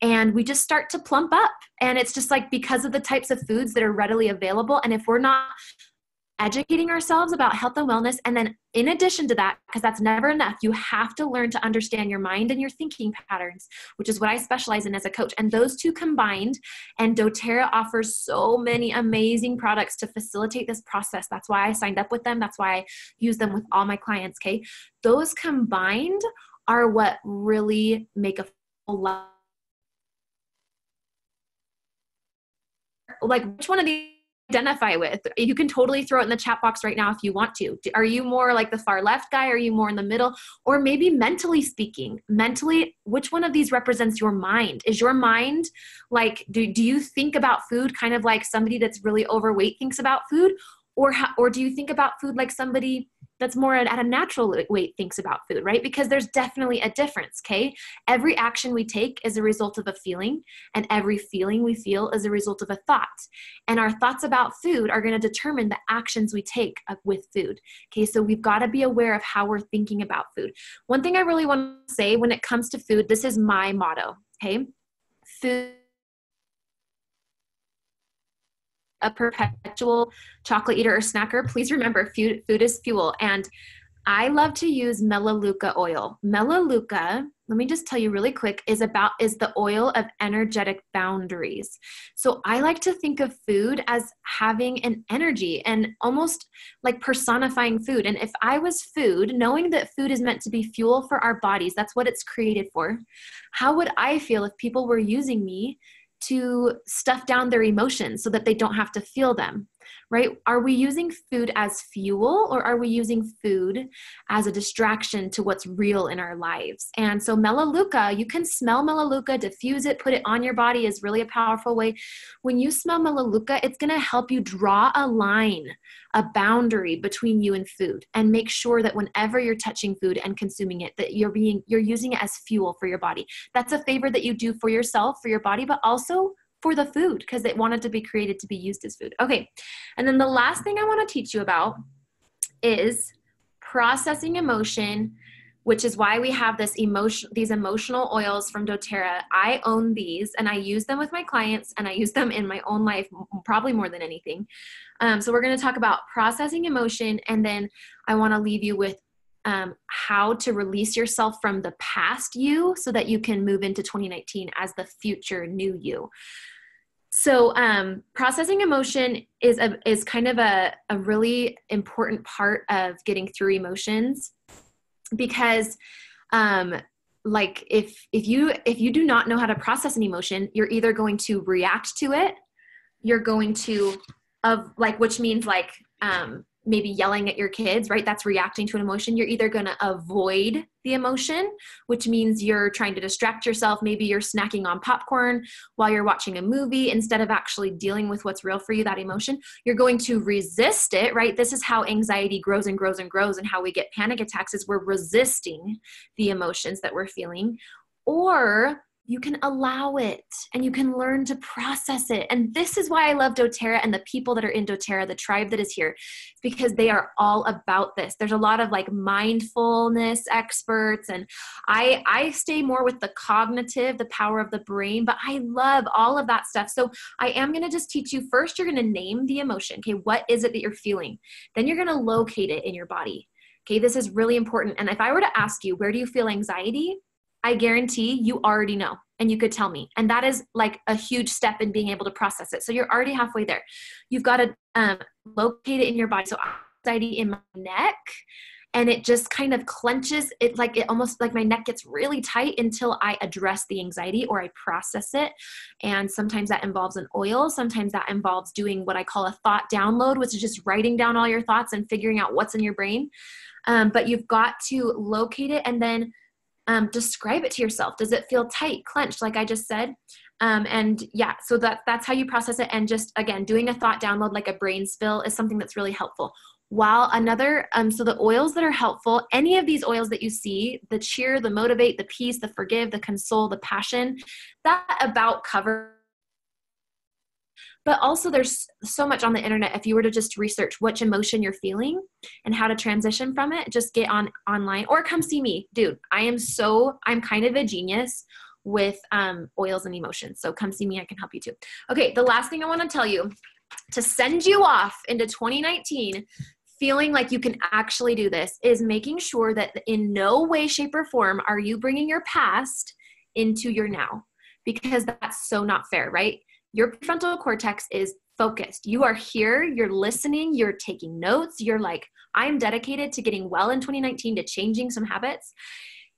And we just start to plump up. And it's just like because of the types of foods that are readily available. And if we're not educating ourselves about health and wellness, and then in addition to that, because that's never enough, you have to learn to understand your mind and your thinking patterns, which is what I specialize in as a coach. And those two combined, and doTERRA offers so many amazing products to facilitate this process. That's why I signed up with them. That's why I use them with all my clients, okay? Those combined are what really make a full life. Like, which one of these identify with? You can totally throw it in the chat box right now if you want to. Are you more like the far left guy? Are you more in the middle? Or maybe mentally speaking, which one of these represents your mind? Is your mind like, do you think about food kind of like somebody that's really overweight thinks about food? Or do you think about food like somebody that's more at a natural weight thinks about food, right? Because there's definitely a difference, okay? Every action we take is a result of a feeling, and every feeling we feel is a result of a thought. And our thoughts about food are going to determine the actions we take with food, okay? So we've got to be aware of how we're thinking about food. One thing I really want to say when it comes to food, this is my motto, okay? Food, a perpetual chocolate eater or snacker, please remember food is fuel. And I love to use Melaleuca oil. Melaleuca, let me just tell you really quick, is the oil of energetic boundaries. So I like to think of food as having an energy and almost like personifying food. And if I was food, knowing that food is meant to be fuel for our bodies, that's what it's created for, how would I feel if people were using me to stuff down their emotions so that they don't have to feel them, right? Are we using food as fuel, or are we using food as a distraction to what's real in our lives? And so Melaleuca, you can smell Melaleuca, diffuse it, put it on your body is really a powerful way. When you smell Melaleuca, it's going to help you draw a line, a boundary between you and food, and make sure that whenever you're touching food and consuming it, that you're using it as fuel for your body. That's a favor that you do for yourself, for your body, but also for the food, because it wanted to be created to be used as food. Okay. And then the last thing I want to teach you about is processing emotion, which is why we have these emotional oils from doTERRA. I own these and I use them with my clients, and I use them in my own life probably more than anything. So we're going to talk about processing emotion, and then I want to leave you with how to release yourself from the past you so that you can move into 2019 as the future new you. So processing emotion is kind of a really important part of getting through emotions, because like if you do not know how to process an emotion, you're either going to react to it, you're going to which means maybe yelling at your kids, right? That's reacting to an emotion. You're either going to avoid the emotion, which means you're trying to distract yourself. Maybe you're snacking on popcorn while you're watching a movie instead of actually dealing with what's real for you, that emotion. You're going to resist it, right? This is how anxiety grows and grows and grows, and how we get panic attacks is we're resisting the emotions that we're feeling. Or you can allow it and you can learn to process it. And this is why I love doTERRA and the people that are in doTERRA, the tribe that is here, because they are all about this. There's a lot of mindfulness experts, and I stay more with the cognitive, the power of the brain, but I love all of that stuff. So I am going to just teach you first, you're going to name the emotion. Okay. What is it that you're feeling? Then you're going to locate it in your body. Okay. This is really important. And if I were to ask you, where do you feel anxiety? I guarantee you already know, and you could tell me. And that is a huge step in being able to process it. So you're already halfway there. You've got to locate it in your body. So anxiety in my neck, and it just kind of clenches. It almost like my neck gets really tight until I address the anxiety or I process it. And sometimes that involves an oil. Sometimes that involves doing what I call a thought download, which is just writing down all your thoughts and figuring out what's in your brain. But you've got to locate it and then describe it to yourself. Does it feel tight, clenched, like I just said? And yeah, so that's how you process it. And just, again, doing a thought download like a brain spill is something that's really helpful. While another, so the oils that are helpful, any of these oils that you see, the cheer, the motivate, the peace, the forgive, the console, the passion, that about cover. But also there's so much on the internet. If you were to just research which emotion you're feeling and how to transition from it, just get online or come see me. Dude, I'm kind of a genius with oils and emotions. So come see me. I can help you too. Okay. The last thing I want to tell you to send you off into 2019 feeling like you can actually do this is making sure that in no way, shape, or form are you bringing your past into your now, because that's so not fair, right? Your prefrontal cortex is focused. You are here, you're listening, you're taking notes. You're like, I'm dedicated to getting well in 2019, to changing some habits.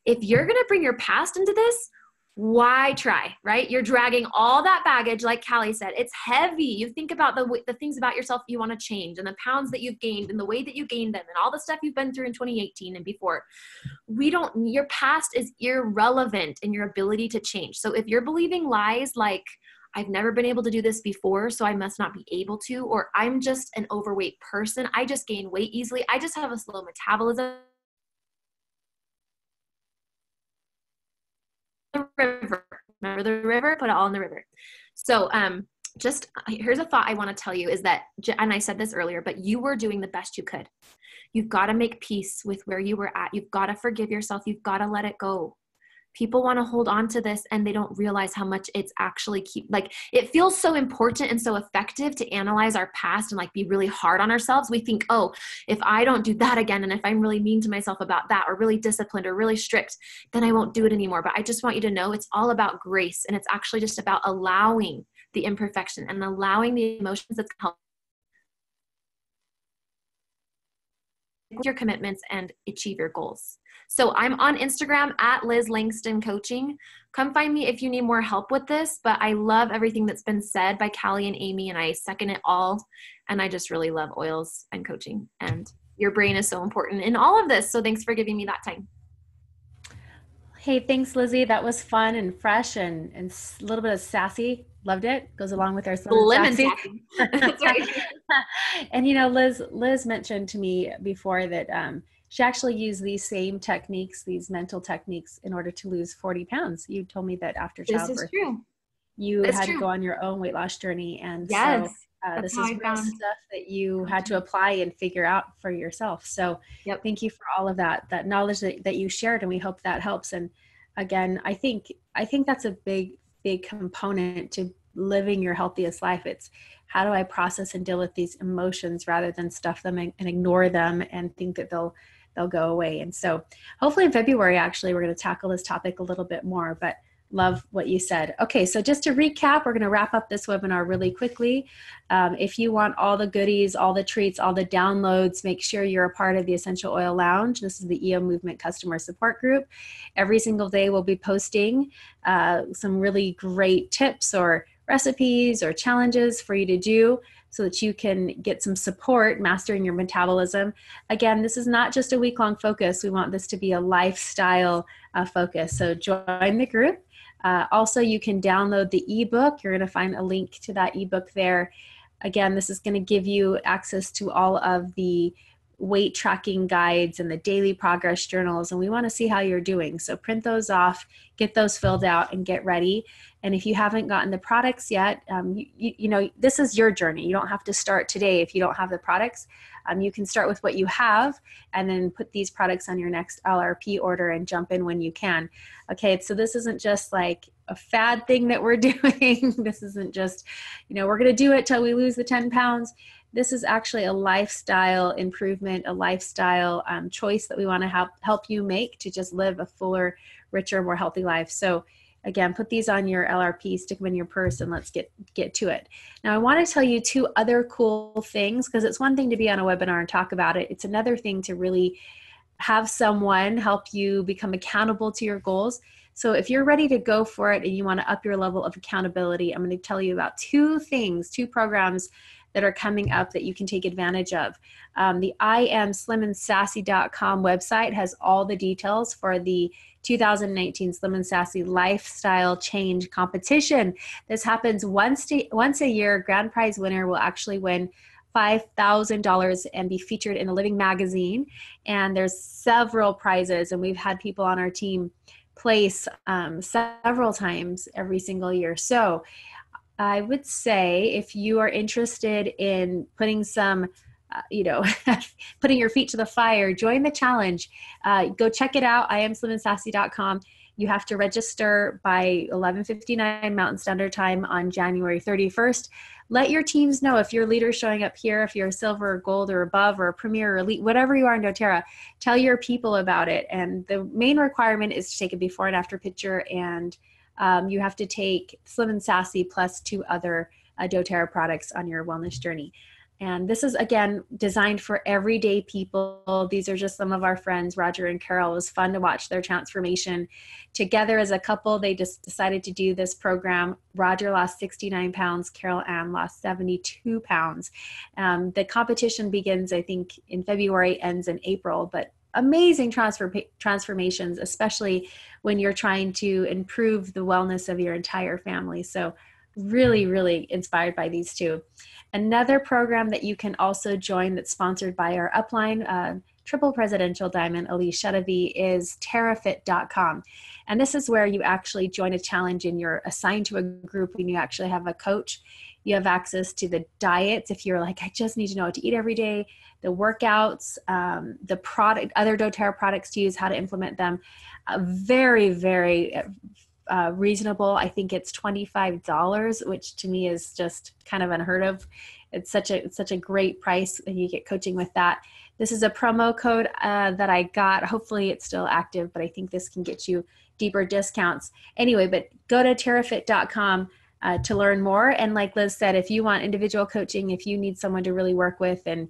If you're going to bring your past into this, why try, right? You're dragging all that baggage, like Callie said. It's heavy. You think about the things about yourself you want to change, and the pounds that you've gained and the way that you gained them and all the stuff you've been through in 2018 and before. Your past is irrelevant in your ability to change. So if you're believing lies like, I've never been able to do this before, so I must not be able to, or I'm just an overweight person. I just gain weight easily. I just have a slow metabolism. The river. Remember the river? Put it all in the river. So just here's a thought I want to tell you is that, and I said this earlier, but you were doing the best you could. You've got to make peace with where you were at. You've got to forgive yourself. You've got to let it go. People want to hold on to this and they don't realize how much it's actually it feels so important and so effective to analyze our past and like be really hard on ourselves. We think, oh, if I don't do that again, and if I'm really mean to myself about that, or really disciplined or really strict, then I won't do it anymore. But I just want you to know it's all about grace. And it's actually just about allowing the imperfection and allowing the emotions that's help your commitments and achieve your goals. So I'm on Instagram at Liz Langston Coaching. Come find me if you need more help with this, but I love everything that's been said by Callie and Amy, and I second it all. And I just really love oils and coaching, and your brain is so important in all of this. So thanks for giving me that time. Hey, thanks, Lizzie. That was fun and fresh and a little bit of sassy. Loved it. Goes along with our lemon sassy. That's right. And Liz mentioned to me before that she actually used these same techniques, these mental techniques, in order to lose 40 pounds. You told me that after childbirth, this is true. You had to go on your own weight loss journey, and yes. So this is real stuff that you had to apply and figure out for yourself. So Thank you for all of that knowledge that you shared, and we hope that helps. And again, I think that's a big component to living your healthiest life. It's how do I process and deal with these emotions rather than stuff them and ignore them and think that they'll go away. And so hopefully in February, actually, we're going to tackle this topic a little bit more, but love what you said. Okay, so just to recap, we're going to wrap up this webinar really quickly. If you want all the goodies, all the treats, all the downloads, make sure you're a part of the Essential Oil Lounge. This is the EO Movement Customer Support Group. Every single day we'll be posting some really great tips or recipes or challenges for you to do so that you can get some support mastering your metabolism. Again, this is not just a week-long focus. We want this to be a lifestyle focus. So join the group. Also, you can download the ebook. You're going to find a link to that ebook there. Again, this is going to give you access to all of the weight tracking guides and the daily progress journals, and we want to see how you're doing. So print those off, get those filled out, and get ready. And if you haven't gotten the products yet, this is your journey. You don't have to start today if you don't have the products. You can start with what you have and then put these products on your next LRP order and jump in when you can. Okay, so this isn't just like a fad thing that we're doing. This isn't just, we're going to do it till we lose the 10 pounds. This is actually a lifestyle improvement, a lifestyle choice that we want to help you make to just live a fuller, richer, more healthy life. So again, put these on your LRP, stick them in your purse, and let's get to it. Now, I want to tell you two other cool things, because it's one thing to be on a webinar and talk about it. It's another thing to really have someone help you become accountable to your goals. So if you're ready to go for it and you want to up your level of accountability, I'm going to tell you about two programs that are coming up that you can take advantage of. The IamSlimandSassy.com website has all the details for the 2019 Slim and Sassy Lifestyle Change Competition. This happens once a year. Grand prize winner will actually win $5,000 and be featured in a living magazine. And there's several prizes, and we've had people on our team place several times every single year. So I would say if you are interested in putting some, putting your feet to the fire, join the challenge. Go check it out, IamSlimandSassy.com. You have to register by 11:59 Mountain Standard Time on January 31st. Let your teams know if your leader's showing up here, if you're a silver or gold or above or a premier or elite, whatever you are in doTERRA, tell your people about it. And the main requirement is to take a before and after picture, and you have to take Slim and Sassy plus 2 other doTERRA products on your wellness journey. And this is, again, designed for everyday people. These are just some of our friends, Roger and Carol. It was fun to watch their transformation. Together as a couple, they just decided to do this program. Roger lost 69 pounds. Carol Ann lost 72 pounds. The competition begins, I think, in February, ends in April. But amazing transformations, especially when you're trying to improve the wellness of your entire family. So really, really inspired by these two. Another program that you can also join that's sponsored by our upline, triple presidential diamond, Elise Chedevy, is terrafit.com. And this is where you actually join a challenge and you're assigned to a group and you actually have a coach. You have access to the diets if you're like, I just need to know what to eat every day, the workouts, the product, other doTERRA products to use, how to implement them. Very, very reasonable. I think it's $25, which to me is just kind of unheard of. It's such a great price, and you get coaching with that. This is a promo code that I got. Hopefully it's still active, but I think this can get you deeper discounts. Anyway, but go to terrafit.com to learn more. And like Liz said, if you want individual coaching, if you need someone to really work with, and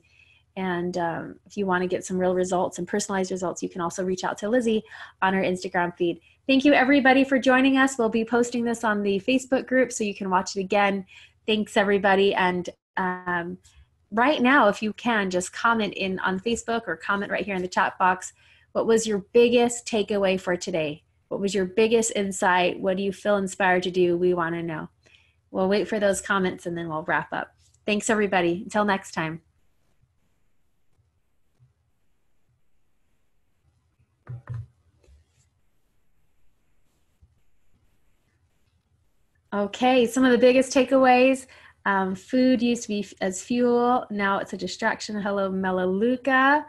if you want to get some real results and personalized results, you can also reach out to Lizzie on her Instagram feed. Thank you everybody for joining us. We'll be posting this on the Facebook group so you can watch it again. Thanks everybody. And right now, if you can, just comment in on Facebook or comment right here in the chat box. What was your biggest takeaway for today? What was your biggest insight? What do you feel inspired to do? We want to know. We'll wait for those comments and then we'll wrap up. Thanks everybody. Until next time. Okay, some of the biggest takeaways. Food used to be as fuel. Now it's a distraction. Hello, Melaleuca.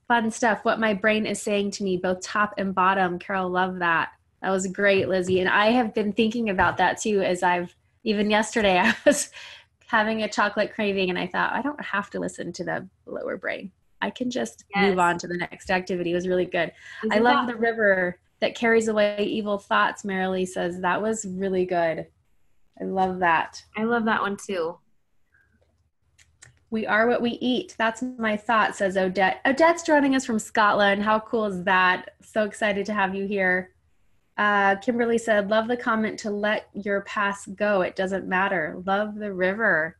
Fun stuff. What my brain is saying to me, both top and bottom. Carol, love that. That was great, Lizzie. And I have been thinking about that too, as even yesterday, I was having a chocolate craving and I thought, I don't have to listen to the lower brain. I can just move on to the next activity. It was really good. I love the river that carries away evil thoughts. Marilee says that was really good. I love that. I love that one too. We are what we eat. That's my thought, says Odette. Odette's joining us from Scotland. How cool is that? So excited to have you here. Kimberly said, love the comment to let your past go. It doesn't matter. Love the river.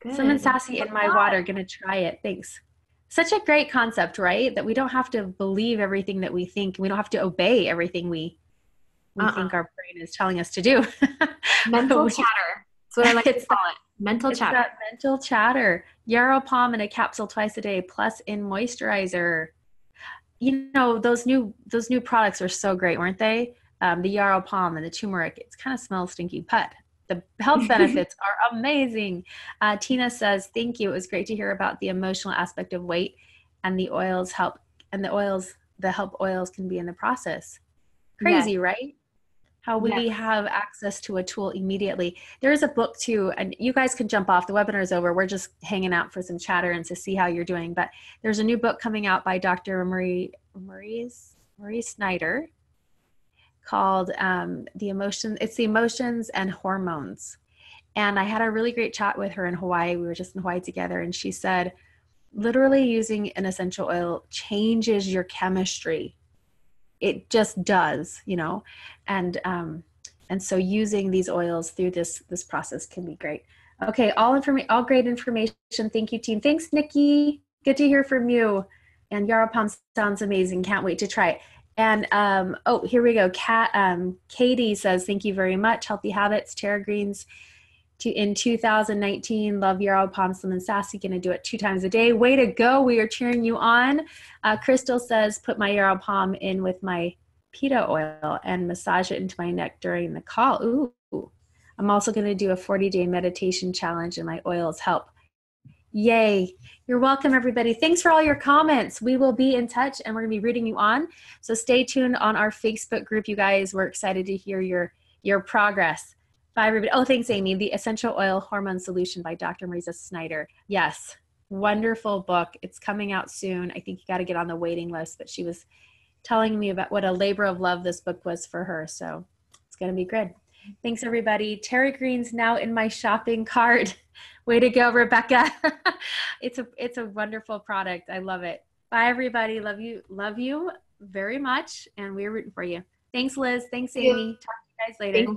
Good. Someone sassy in my water. Gonna try it. Thanks. Such a great concept, right? That we don't have to believe everything that we think. We don't have to obey everything we think our brain is telling us to do. Mental chatter. That's what I like to call it. Mental chatter. That mental chatter. Yarrow Palm in a capsule twice a day, plus in moisturizer. You know, those new products are so great, weren't they? The Yarrow Palm and the turmeric. It kind of smells stinky, but the health benefits are amazing. Tina says, thank you. It was great to hear about the emotional aspect of weight, and the oils help, and the help oils can be in the process. Crazy, right? How we have access to a tool immediately. There is a book too, and you guys can jump off. The webinar is over. We're just hanging out for some chatter and to see how you're doing. But there's a new book coming out by Dr. Marie Snyder called The Emotions and Hormones. And I had a really great chat with her in Hawaii. We were just in Hawaii together, and she said, literally using an essential oil changes your chemistry. It just does, you know, and so using these oils through this process can be great. Okay, all great information. Thank you, team. Thanks, Nikki. Good to hear from you. And Yarrow Palm sounds amazing. Can't wait to try it. And oh, here we go. Katie says, thank you very much. Healthy habits, Terra Greens. In 2019, love Yarrow Palm Slim and Sassy. Gonna do it 2 times a day. Way to go. We are cheering you on. Crystal says, put my Yarrow Palm in with my pita oil and massage it into my neck during the call. Ooh. I'm also gonna do a 40-day meditation challenge, and my oils help. Yay. You're welcome, everybody. Thanks for all your comments. We will be in touch, and we're gonna be reading you on. So stay tuned on our Facebook group, you guys. We're excited to hear your progress. Bye, everybody. Oh, thanks, Amy. The Essential Oil Hormone Solution by Dr. Marisa Snyder. Yes, wonderful book. It's coming out soon. I think you got to get on the waiting list, but she was telling me about what a labor of love this book was for her. So it's going to be good. Thanks, everybody. Terra Green's now in my shopping cart. Way to go, Rebecca. It's a wonderful product. I love it. Bye, everybody. Love you very much, and we're rooting for you. Thanks, Liz. Thanks, Amy. Talk to you guys later.